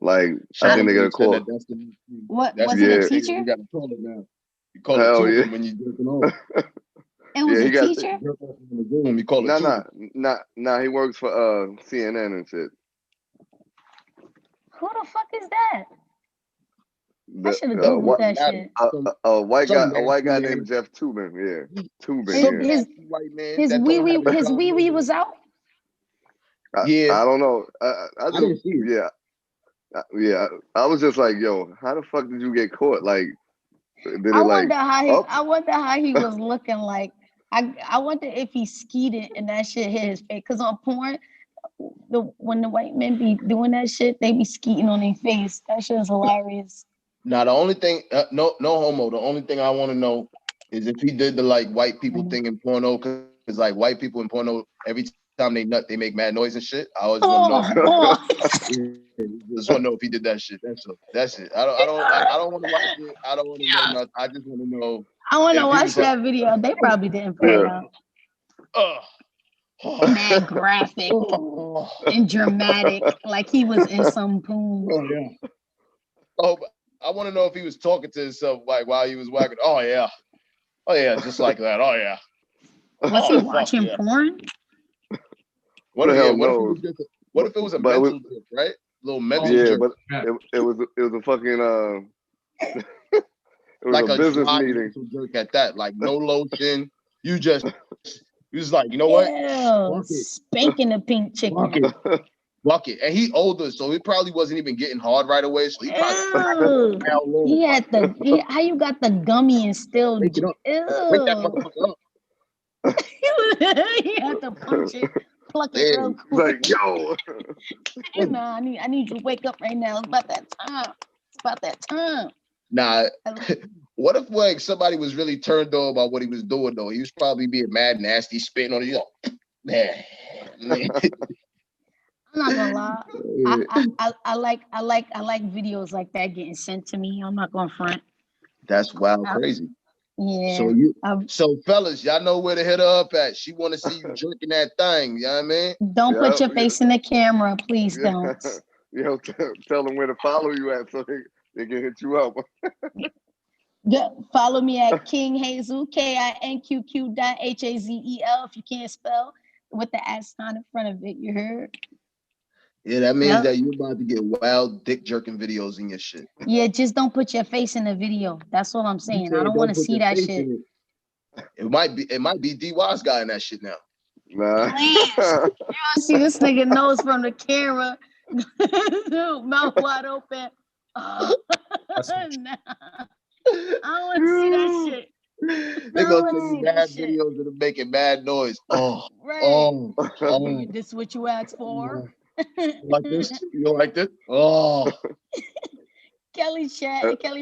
like I think they got a call. What was it? A teacher? You got to call it now. You call it Toobin when you're jerking off. It was a teacher. You call it Nah. He works for CNN and shit. Who the fuck is that? I should have Googled that shit. A white guy named Jeff Toobin. Yeah, Toobin. His wee wee was out. I don't know. I didn't see it. Yeah. I was just like, yo, how the fuck did you get caught? Like, I wonder how he was looking like. I wonder if he skeeted and that shit hit his face. Cause on porn, when the white men be doing that shit, they be skeeting on their face. That shit is hilarious. Now the only thing, no homo. The only thing I want to know is if he did the like white people thing in porno, because like white people in porno, every time they nut, they make mad noise and shit. I always want to know. Just want to know if he did that shit. That's it. I don't want to watch it. I don't want to know nothing. I just want to know. I want to watch that video. They probably didn't put it out. mad graphic Oh, and dramatic, like he was in some poem. oh yeah. Oh, but I want to know if he was talking to himself like while he was whacking. Oh yeah, just like that. Oh yeah. Was Oh, he fuck watching yeah. porn? What the if, yeah, hell what if it knows? was just what if it was a But it was, mental jerk, right? Little mental yeah, jerk, but it was a fucking it was like a a business dry meeting. mental jerk at that. Like no lotion. You was like, you know what? Ew, Fuck it. spanking the pink Fuck chicken. it. Fuck it. And he older, so he probably wasn't even getting hard right away. So he probably Ew. how long? He had how you got the gummy and still Wake it up. ew. Wake that motherfucker up. He had to punch it, pluck it Yeah. real It's quick. like, yo, Nah, I need you to wake up right now. It's about that time. It's about that time. Nah, what if like somebody was really turned on by what he was doing though? He was probably being mad, nasty, spitting on it. You know, man. I'm not gonna lie. I like videos like that getting sent to me. I'm not gonna front. That's wild crazy. Yeah. So fellas, y'all know where to hit her up at. She want to see you jerking that thing. You know what I mean? Don't put your Yeah, face in the camera, please yeah. don't. Yo, tell them where to follow you at so they can hit you up. Yeah, follow me at King Hazel, KINQQ.HAZEL if you can't spell with the @ sign in front of it. You heard? Yeah, that means Yep. that you're about to get wild dick jerking videos in your shit. Yeah, just don't put your face in the video. That's all I'm saying. I don't want to put see your that face shit. in it might be D Wise guy in that shit now. Nah. Please. You don't see this nigga nose from the camera, mouth wide open. Oh. Nah. I don't want to see that shit. They I gonna wanna send see you that mad shit. videos that are making mad noise. Oh, Right. oh, This is what you asked for. You like this? You don't like this? Oh, Kelly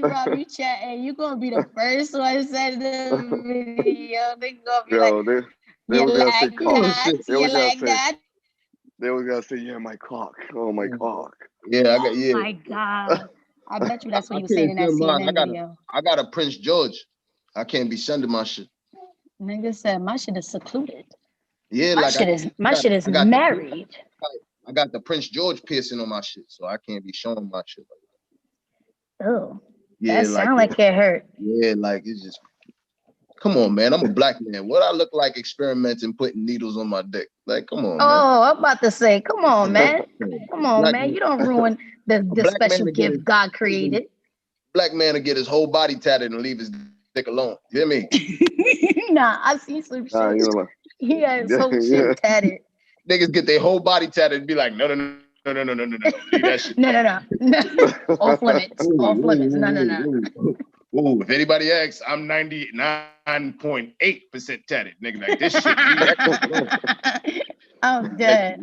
Rob, you chatting. You gonna be the first one to send the video. They gonna be Yo, like, they you was gonna say like cock. that? They You was gonna like say that? they was gonna say, yeah, my cock. Oh my cock. yeah, Oh my God. I bet you that's what I you were saying in that can't send mine. CNN video. I got a Prince George. I can't be sending my shit. Nigga said my shit is secluded. Yeah, My like shit is married. I got the Prince George piercing on my shit, so I can't be showing my shit. Oh, Yeah, that sound like it hurt. Yeah, like it's just. Come on, man. I'm a black man. What I look like experimenting putting needles on my dick? Like, come on, man. Oh, I'm about to say, come on, man. Come on, Black man. You don't ruin the black special man gift God created. Black man to get his whole body tatted and leave his dick alone. You hear me? Nah, I see some Nah, shit. you know, He had some yeah. shit tatted. Niggas get their whole body tatted and be like, no. Leave that shit. No. Off limits. Off limits. No. Ooh, if anybody asks, I'm 99.8% tatted. Nigga, like this shit. I'm dead.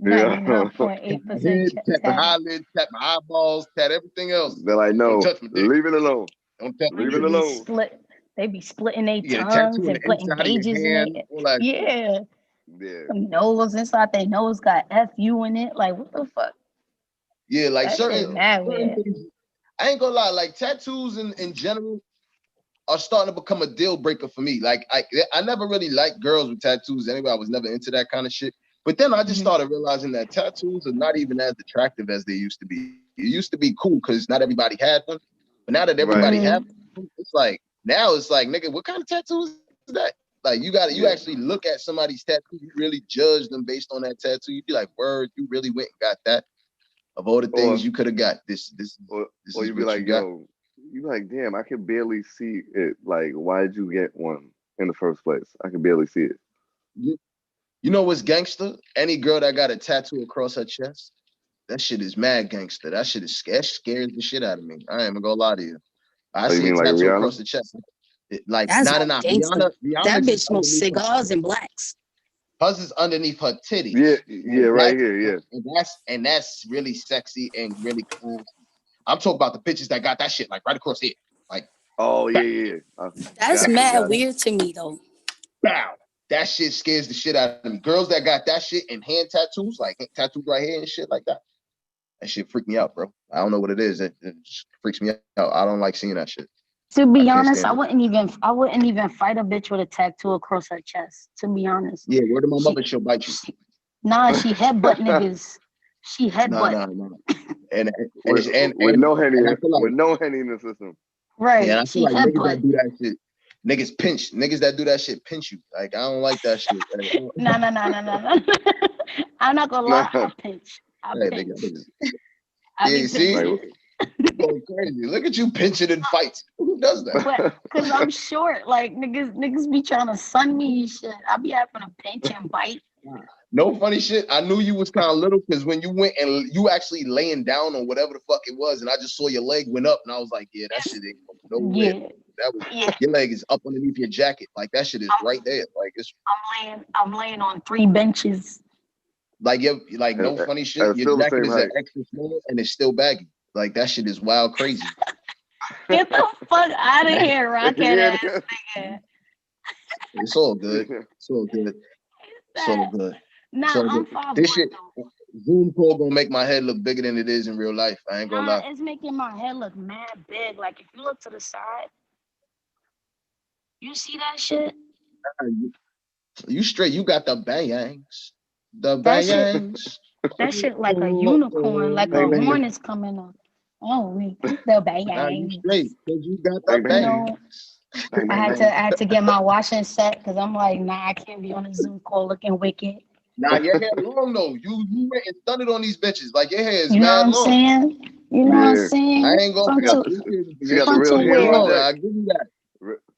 99.8% Tap my eyelids, tap my eyeballs, tap everything else. They're like, no, Don't touch my dick. leave it alone. Don't touch Leave it alone. They be splitting their You get a tongues tattoo on and the putting inside of gauges your hand. in it. All that. Yeah. Yeah. Nose inside their nose got FU in it. Like, what the fuck? Yeah, like That certain shit mad weird. things. I ain't gonna lie, like tattoos in general are starting to become a deal breaker for me. Like I never really liked girls with tattoos anyway. I was never into that kind of shit. But then I just started realizing that tattoos are not even as attractive as they used to be. It used to be cool because not everybody had one. But now that everybody have one, it's like now it's like, nigga, what kind of tattoos is that? Like you actually look at somebody's tattoo, you really judge them based on that tattoo. You'd be like, word, you really went and got that. Of all the things you could have got, this or is you'd be like, yo, you like, damn, I can barely see it. Like, why did you get one in the first place? I can barely see it. You know what's gangster? Any girl that got a tattoo across her chest, that shit is mad gangster. That shit scares the shit out of me. I ain't even gonna lie to you. I see a tattoo across the chest. Like, that's not Rihanna that bitch smokes cigars and blacks. Hers is underneath her titties. Yeah, right here, yeah. And that's really sexy and really cool. I'm talking about the pictures that got that shit like right across here. Like, oh yeah. That's mad weird to me though. Bow. That shit scares the shit out of me. Girls that got that shit and hand tattoos, like tattoos right here and shit like that. That shit freaked me out, bro. I don't know what it is. It just freaks me out. I don't like seeing that shit. To be can't honest, stand it. I wouldn't even fight a bitch with a tattoo across her chest. To be honest, Yeah, word of my she, mother, she'll bite you. nah, she headbutt niggas. She Nah, headbutt. nah, nah. And with, it's, and with no henny, and I feel like with no henny in the system. yeah, and Right. I feel She like niggas that headbutt. do that shit, niggas that do that shit pinch you. Like I don't like that shit. Like, Nah, nah, nah, nah, nah, nah. I'm not gonna lie. I pinch. I hey, pinch. nigga. I Yeah, be you see, Like, pinching. you going crazy. Look at you pinching in fights. Who does that? But cause I'm short, like niggas be trying to sun me and shit. I be having to pinch and bite. No funny shit. I knew you was kind of little because when you went and you actually laying down on whatever the fuck it was, and I just saw your leg went up, and I was like, yeah, that shit ain't going nowhere. Yeah, That was yeah. your leg is up underneath your jacket. Like that shit is right there. Like it's I'm laying on 3 benches. like no and funny shit. it's Your still the jacket same is an height. extra small and it's still baggy. Like that shit is wild crazy. Get the fuck out of here, rocket Yeah, ass nigga. It's all good. It's all good. It's all good. Nah, It's all I'm good. 5'1" This shit, though. Zoom call gonna make my head look bigger than it is in real life. I ain't gonna Nah, lie. it's making my head look mad big. Like if you look to the side, you see that shit? You straight. You got the bangs. The That shit, bangs. that shit like a unicorn, like a Bang, bang, horn bang. is coming up. Oh, we the Nah, you bangs. straight. Cause you got the Bang, You bang, bang. know, bangs. Bang, I bang, had bang. to I had to get my washing set because I'm like, nah, I can't be on a Zoom call looking wicked. Nah, your hair long though. You went and studied on these bitches. Like your hair is You know what mad I'm long. saying? You know what I'm Yeah. saying? I ain't gonna She got Frontal, the, she your got the shit real frontal hair fake on wear. long. deck. I give you that.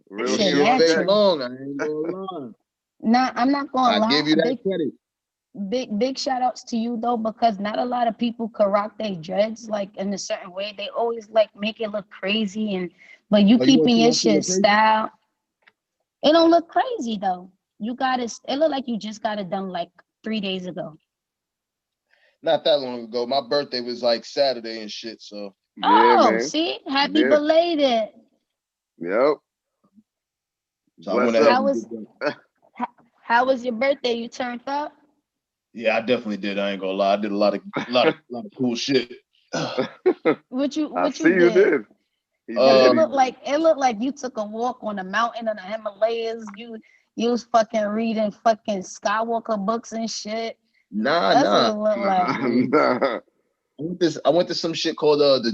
Real Shit hair Your shit on fake deck. natural. long. I ain't gonna lie. Nah, I'm not gonna I lie. give you that credit. Big shout outs to you though, because not a lot of people could rock their dreads like in a certain way. They always like make it look crazy, and but you Oh, you want keeping to see your my shit shit look crazy? style. It don't look crazy though. You got it. It look like you just got it done like 3 days ago. Not that long ago. My birthday was like Saturday and shit. So Yeah, Oh, man. see, happy Yeah. belated. Yep. I went Bless ahead up. How and was did that. how was your birthday? You turned up? Yeah, I definitely did. I ain't gonna lie. I did a lot of cool shit. What you I what see you you did? did. He Cause did. it looked like you took a walk on the mountain in the Himalayas. You was fucking reading fucking Skywalker books and shit. Nah. That's what it looked like. Nah. I went to some shit called the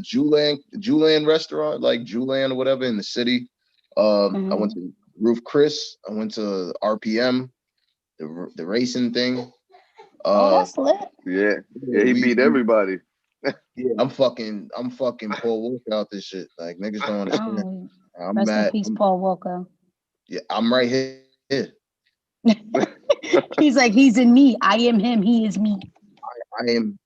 Julian restaurant, like Julian or whatever in the city. I went to Roof Chris. I went to RPM, the racing thing. Oh, that's lit. Yeah. Yeah, he beat everybody. Yeah, I'm fucking Paul Walker out this shit. Like niggas don't understand. Oh, I'm rest in mad. peace, Paul Walker. I'm right here. He's like, he's in me. I am him. He is me.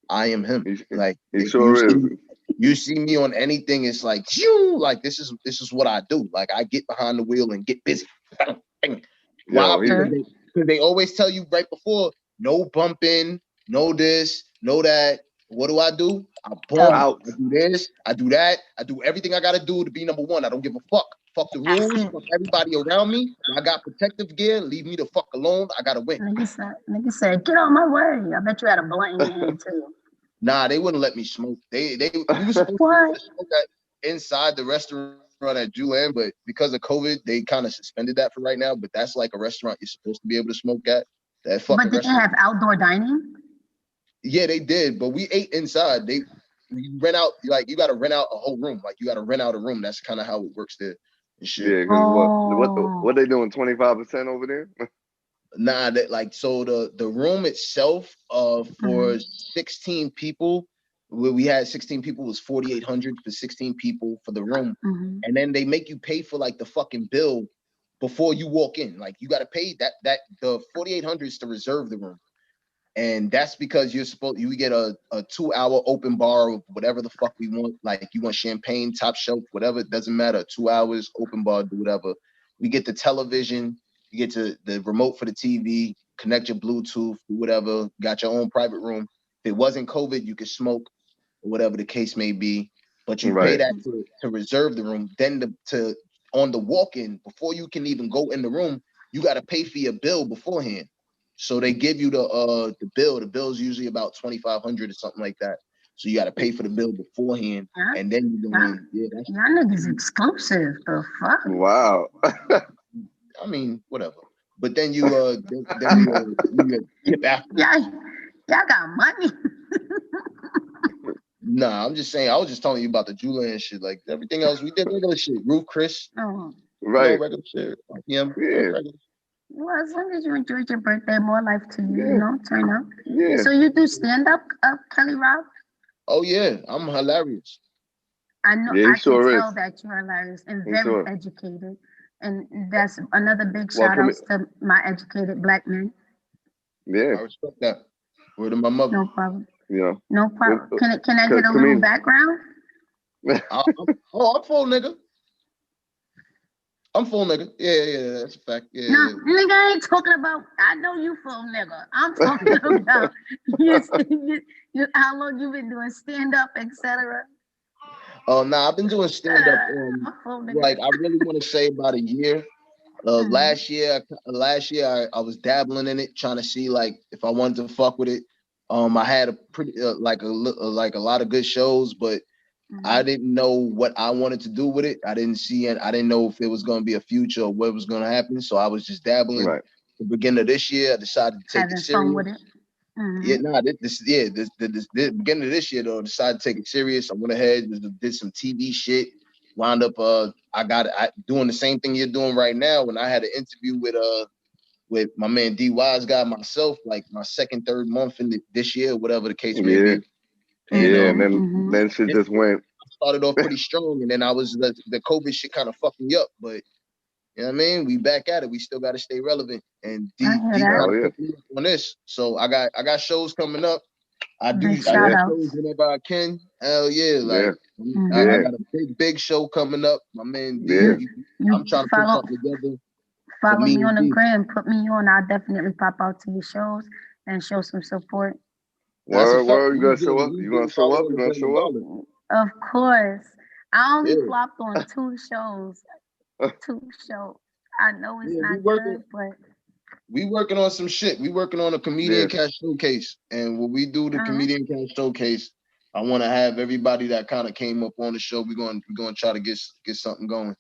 I am him. Like He sure is. you see me on anything, it's like, phew, like this is what I do. Like I get behind the wheel and get busy. Why? Yo, Because they always tell you right before, no bumping, no this, no that. What do? I bump, out. I do this, I do that, I do everything I gotta do to be number one. I don't give a fuck. Fuck the rules, fuck everybody around me. I got protective gear, leave me the fuck alone. I gotta win. Nigga said, get on my way. I bet you had a blunt in your hand too. Nah, they wouldn't let me smoke. We were supposed to smoke inside the restaurant at Julian, but because of COVID, they kind of suspended that for right now. But that's like a restaurant you're supposed to be able to smoke at. That fucking But did they restaurant. have outdoor dining? Yeah, they did, but we ate inside. You rent out, like you got to rent out a whole room. Like you got to rent out a room. That's kind of how it works there and shit. Yeah, because what they doing? 25% over there? Nah, that like so the room itself for 16 people, where we had 16 people, was 4,800 for 16 people for the room. And then they make you pay for like the fucking bill before you walk in. Like you got to pay that the 4,800 is to reserve the room. And that's because you get a 2-hour open bar of whatever the fuck we want. Like you want champagne, top shelf, whatever, it doesn't matter. 2 hours, open bar, do whatever. We get the television, you get to the remote for the TV, connect your Bluetooth, do whatever, got your own private room. If it wasn't COVID, you could smoke, or whatever the case may be. But you pay that to reserve the room. Then to on the walk-in, before you can even go in the room, you got to pay for your bill beforehand. So they give you the bill. The bill's usually about $2,500 or something like that. So you got to pay for the bill beforehand, Yeah. and then you go in. Yeah, that's. Y'all niggas exclusive. The fuck? Wow. I mean, whatever. But then you you tip after. Y'all got money. Nah, I'm just saying. I was just telling you about the jeweler and shit. Like everything else, we did regular shit. Roof, Chris, Oh. Right. you know, regular shit. Yeah. Well, as long as you enjoyed your birthday, more life to you. Yeah. You know, turn up. Yeah. So you do stand up, Kelly Rob? Oh yeah, I'm hilarious. I know. Yeah, he I sure can is. tell that you're hilarious and He very sure. educated. And that's another big Well, shout outs to my educated black men. Yeah. I respect that. Word to my mother. No problem. Yeah. No problem. Can I get a little comedian. background? I'm full nigga. I'm full nigga. Yeah, that's a fact. Yeah. No, nigga, I ain't talking about. I know you full nigga. I'm talking about how long you been doing stand up, etc. Oh, nah, I've been doing stand up. I'm full nigga. Like I really want to say about a year. Last year I was dabbling in it, trying to see like if I wanted to fuck with it. I had a pretty like a lot of good shows, but I didn't know what I wanted to do with it. I didn't see it. I didn't know if it was going to be a future or what was going to happen. So I was just dabbling. Right. The beginning of this year, I decided to take it serious. Fun with it. Yeah, nah, this beginning of this year though, I decided to take it serious. I went ahead and did some TV shit. Wound up doing the same thing you're doing right now. When I had an interview with my man D Wise Guy, myself, like my second, third month in this year, whatever the case may be. And, and then shit just went. I started off pretty strong, and then the COVID shit kind of fucked me up. But you know what I mean? We back at it. We still got to stay relevant. And D put me up on this. So I got shows coming up. I do shows whenever I can. Hell yeah! Like I got a big show coming up. My man D. I'm trying to put something together. Follow me on the gram. Put me on. I'll definitely pop out to your shows and show some support. Word, you gonna show up? You gonna show up? You gonna show up? Of course. I only flopped on 2 shows. 2 shows. I know it's not good, but we working on some shit. We working on a comedian cast showcase, and when we do the comedian cast showcase, I want to have everybody that kind of came up on the show. We're going to try to get something going.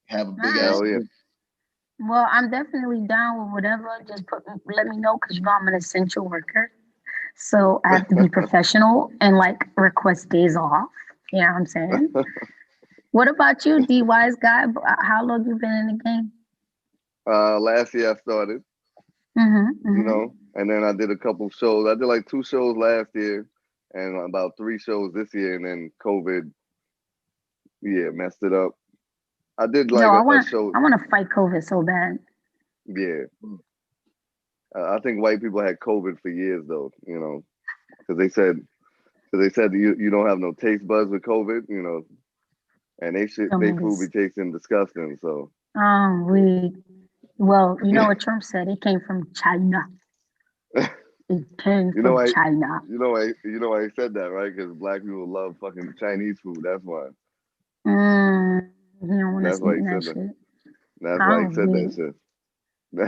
Have a big ass. Well, I'm definitely down with whatever. Just let me know, because you know I'm an essential worker. So I have to be professional and like request days off. You know what I'm saying? What about you, D Wise Guy? How long you been in the game? Last year I started. You know, and then I did a couple shows. I did like 2 shows last year and about 3 shows this year, and then COVID, messed it up. I did like a show. I want to fight COVID so bad. Yeah. I think white people had COVID for years though, you know, because they said you don't have no taste buds with COVID, you know, and they food be tasting disgusting. So. Well, you know what Trump said? It came from China. It came from China. You know why he said that, right? Because black people love fucking Chinese food. That's why. He don't want to eat that shit. That's why he said that shit.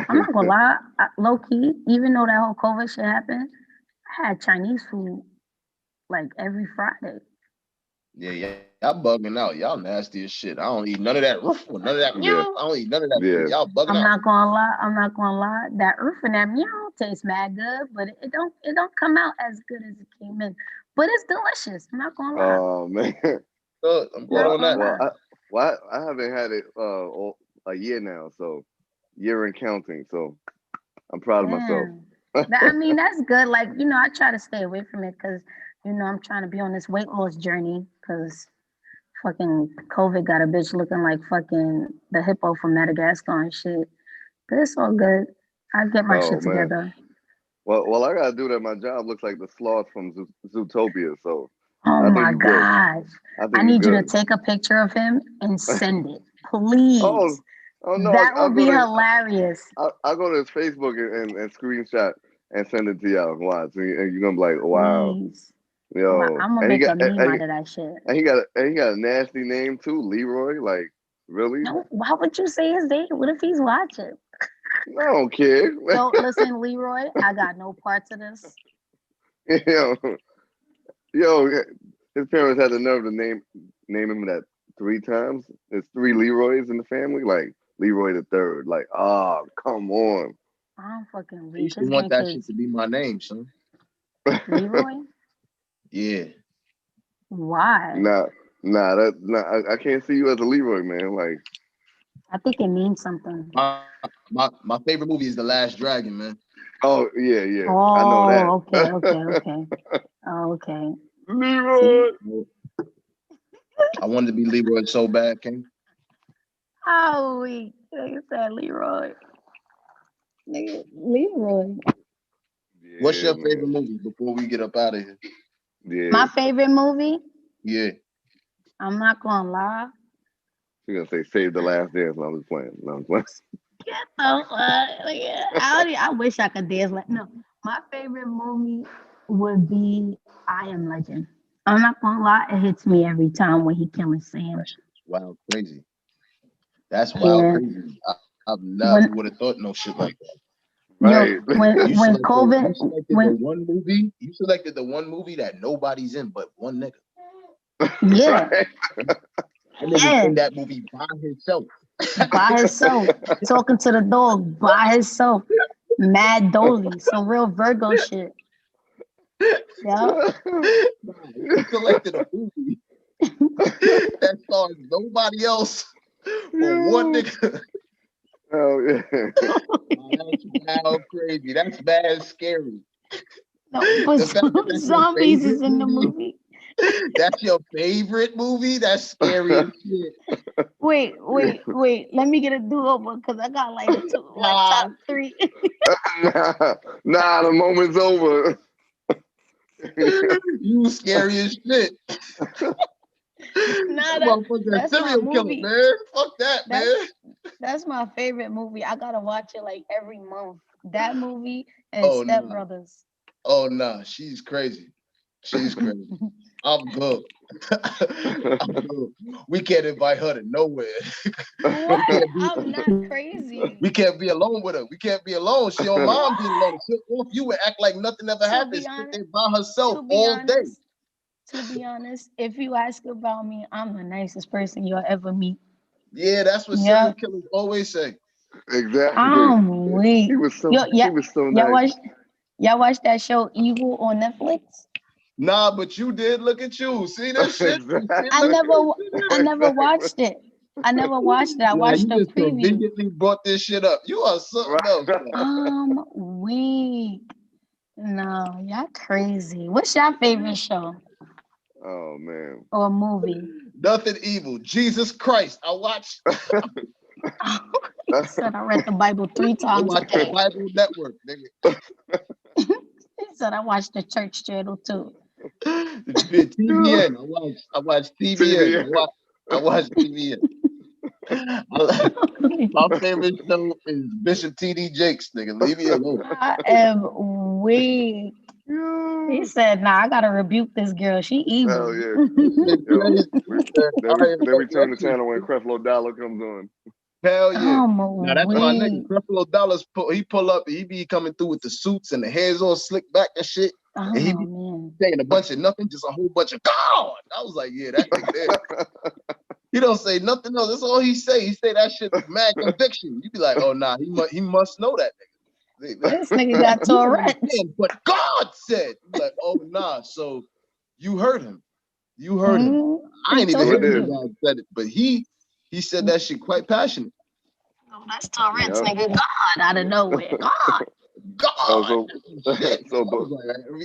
I'm not gonna lie, low key, even though that whole COVID shit happened, I had Chinese food like every Friday. Yeah, y'all bugging out. Y'all nasty as shit. I don't eat none of that roof, none of that meow. I don't eat none of that. Yeah. Y'all bugging out. I'm not gonna lie. That roof and that meow tastes mad good, but it don't come out as good as it came in. But it's delicious. I'm not gonna lie. Oh man. I'm good on that. I haven't had it a year now, so year and counting. So I'm proud of myself. I mean, that's good. Like, you know, I try to stay away from it because, you know, I'm trying to be on this weight loss journey because fucking COVID got a bitch looking like fucking the hippo from Madagascar and shit. But it's all good. I get my shit together. Well, I gotta do that. My job looks like the sloth from Zootopia, so. Oh my gosh. I need you to take a picture of him and send it, please. Oh no. That would be hilarious. I'll go to his Facebook and screenshot and send it to y'all. Watch. And you're gonna be like, wow. Please. Yo. I'm gonna make a meme out of that shit. And he got a nasty name too, Leroy. Like, really? No, why would you say his name? What if he's watching? I don't care. So listen, Leroy, I got no parts of this. Yo, his parents had the nerve to name him that 3 times. There's 3 Leroys in the family. Like Leroy the third. Like, oh, come on. I'm fucking I weak. used to His want that grandkids. shit to be my name, son. Leroy? Yeah. Why? Nah, I can't see you as a Leroy, man. Like, I think it means something. My favorite movie is The Last Dragon, man. oh yeah, I Oh, know that. okay. Oh, okay. Leroy. I wanted to be Leroy so bad, King. Oh, weak. Nigga said Leroy. Nigga, Leroy. What's your man. favorite movie before we get up out of here? Yeah. My favorite movie? Yeah. I'm not gonna lie. You're gonna say Save the Last Dance. No, I'm just playing. No, I'm playing. Get the fuck. Like, I wish I could dance like no. My favorite movie would be I Am Legend. I'm not gonna lie, it hits me every time when he killing Sam. That's wild crazy. That's wild crazy. I never would have thought no shit like that. Right. When COVID, you selected the one movie that nobody's in but one nigga. Yeah. Right. And then in that movie by himself. By himself. Talking to the dog by himself. Mad Dolly. Some real Virgo shit. Yeah. You selected a movie that stars nobody else but one nigga. Oh yeah. That's wild crazy. That's bad scary. No, but zombies is in the movie. That's your favorite movie? That's scary as shit. Wait. Let me get a do-over because I got like top 3. Nah, the moment's over. You scary as shit. Nah, that's serial killer, man. Fuck that, man. That's my favorite movie. I gotta watch it like every month. That movie and Step Brothers. Oh nah, she's crazy. She's crazy. I'm good. I'm good. We can't invite her to nowhere. What? I'm not crazy. We can't be alone with her. We can't be alone. She don't mind being alone. She'll off you and act like nothing ever happened. Sit there by herself all day. To be honest, if you ask about me, I'm the nicest person you'll ever meet. Yeah, that's what serial killers always say. Exactly. I'm weak. He was so nice. Y'all watch that show Evil on Netflix? Nah, but you did. Look at you. See that shit? I never watched it. I watched the preview. Conveniently brought this shit up. You are something else. I'm weak. No, y'all crazy. What's your favorite show? Oh man. Or movie? Nothing evil. Jesus Christ. I watched. He said I read the Bible 3 times. I watched the Bible Network, nigga. He said I watched the church channel too. TVN. I watched TVN. I watched TVN. My favorite show is Bishop TD Jakes, nigga. Leave me alone. I am weak. He said, "Nah, I gotta rebuke this girl. She evil." Oh yeah. Then we turn the channel when Creflo Dollar comes on. Hell yeah. Now that's my nigga. Creflo Dollar pull up. He be coming through with the suits and the hairs all slicked back and shit. And he be saying a bunch of nothing, just a whole bunch of God. I was like, yeah, that nigga there. He don't say nothing else. That's all he say. He say that shit with mad conviction. You be like, oh nah, he must know that nigga. This nigga got Tourette's. But God said, you like, oh nah. So you heard him. You heard him. I ain't even hear God said it, but he said that shit quite passionate. Oh, that's Tourette's, nigga. God out of nowhere. God.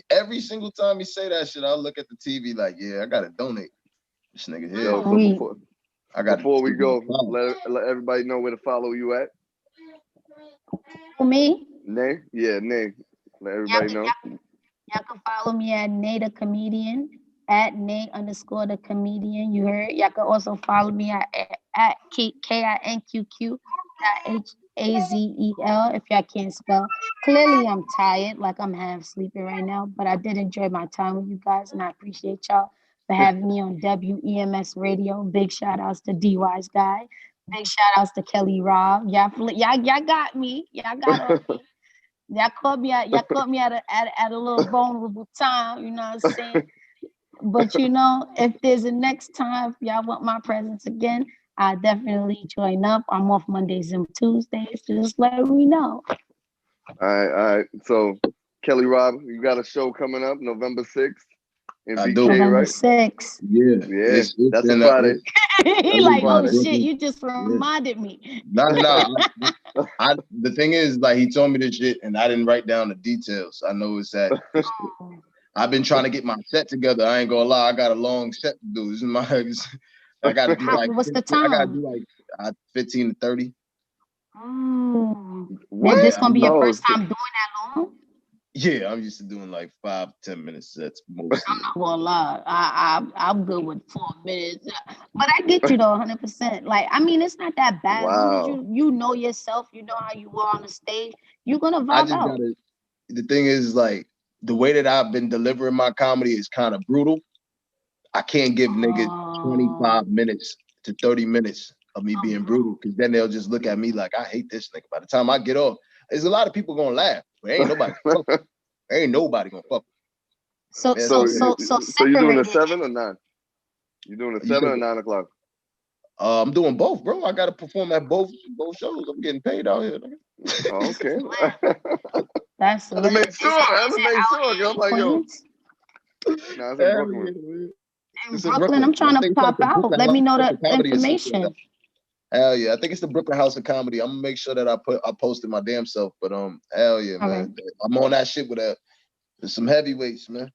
Every single time he say that shit, I'll look at the TV like, yeah, I gotta donate. This nigga here. Before we go, let everybody know where to follow you at. For me? Nay? Yeah, Nay. Let everybody know. Y'all can follow me at Nay the Comedian, at Nay_the Comedian. You heard? Y'all can also follow me at KINQQ.HAZEL if y'all can't spell. Clearly, I'm tired, like I'm half sleeping right now, but I did enjoy my time with you guys, and I appreciate y'all for having me on WEMS Radio. Big shout outs to D-Wise Guy. Big shout outs to Kelly Rob. Y'all got me. Y'all got me. Y'all caught me at a little vulnerable time. You know what I'm saying? But you know, if there's a next time y'all want my presence again, I definitely join up. I'm off Mondays and Tuesdays. Just let me know. All right. So, Kelly Rob, you got a show coming up November 6th in I BK, do. November right? 6th. Yeah. Yeah, that's a been Friday. He That's like, oh Friday. shit, you just reminded me. Nah. The thing is, like, he told me this shit, and I didn't write down the details. I know it's that. I've been trying to get my set together. I ain't gonna lie. I got a long set to do. This is my. I gotta do like. What's the I gotta time? do like 15 to 30. Oh, What? this gonna be your Oh, first shit. time doing that long? Yeah, I'm used to doing like 5-10 minute sets mostly. I'm not gonna lie. I'm good with 4 minutes. But I get you though, 100%. Like, I mean, it's not that bad. As long as Wow. you know yourself, you know how you are on the stage, you're gonna I vibe just out. gotta. The thing is, like, the way that I've been delivering my comedy is kind of brutal. I can't give niggas 25 minutes to 30 minutes of me being brutal, because then they'll just look at me like I hate this nigga. By the time I get off, there's a lot of people gonna laugh, but ain't nobody gonna fuck. So Yeah, So you doing a separate it. 7 or 9? You doing a You 7 said- or 9 o'clock? I'm doing both, bro. I gotta perform at both shows. I'm getting paid out here, nigga. Oh, okay. That's I had to lit. make sure. I had to make sure. 'Cause I'm like, yo, Queens? nah, it's in Brooklyn. In It's in Brooklyn, I'm trying I to think it's pop like the out. Brooklyn Let me know House the of Comedy or something like information. that. Hell yeah, I think it's the Brooklyn House of Comedy. I'm gonna make sure that I posted my damn self. But hell yeah, All man. I'm on that shit with some heavyweights, man.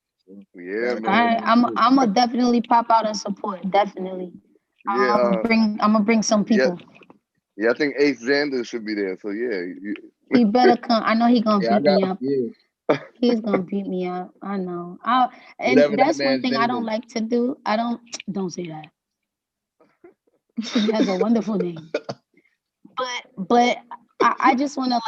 Yeah, All man. right, I'm gonna definitely pop out and support. Definitely. Yeah, I'm gonna bring some people. yeah. I think Ace Xander should be there. So yeah, He better come. I know he gonna Yeah, beat me up. Yeah. He's gonna beat me up. I know. Whatever And that that's one man's thing I name don't is. like to do. Don't say that. He has a wonderful name. But I just wanna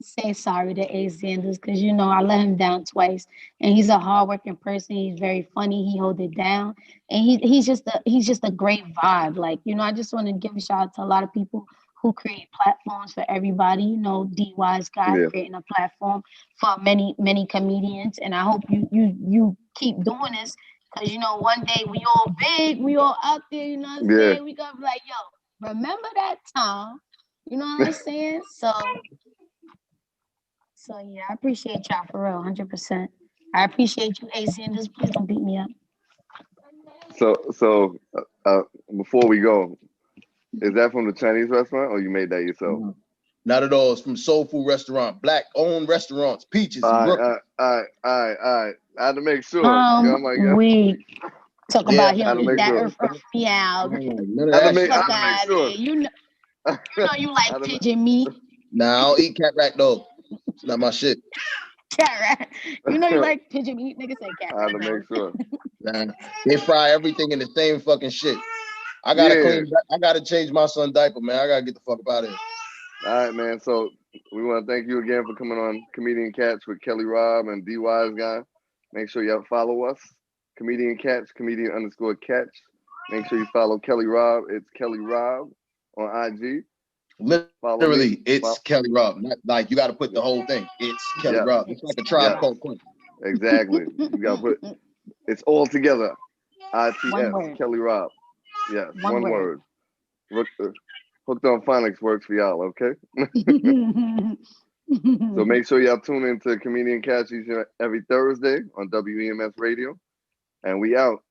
say sorry to Ace Sanders, because you know I let him down twice, and he's a hardworking person. He's very funny. He hold it down, and he's just a great vibe. Like, you know, I just want to give a shout out to a lot of people who create platforms for everybody. You know, D Wise guy creating a platform for many comedians, and I hope you keep doing this, because you know one day we all big, we all out there. You know what I'm saying? We gonna be like, yo, remember that time? You know what I'm saying? So yeah, I appreciate y'all for real, 100%. I appreciate you, Ace Sanders. Please don't beat me up. So before we go, is that from the Chinese restaurant or you made that yourself? Not at all. It's from Soul Food Restaurant, black-owned restaurants, Peaches in Brooklyn. All right. I had to make sure. We talk about he don't eat that sure. earth meow. I had to make sure. You know you like pigeon meat. Nah, I don't eat cat rat dog. It's not my shit. Cat rat. You know you like pigeon meat. Nigga say cat rat. I had to make sure. Nah, they fry everything in the same fucking shit. I gotta change my son's diaper, man. I gotta get the fuck up out of here. All right, man. So we want to thank you again for coming on Comedian Cats with Kelly Rob and D Wise guy. Make sure y'all follow us. Comedian Cats, comedian_catch. Make sure you follow Kelly Rob. It's Kelly Rob on IG. Literally, it's Kelly Rob. Not like you got to put the whole thing. It's Kelly Rob. It's like a Tribe Called Quest. Exactly. You got to put it's all together. ITS, Kelly Rob. Yes, one word. Hooked on Phonics works for y'all, okay? So make sure y'all tune into Comedian Cats each and every Thursday on WEMS Radio. And we out.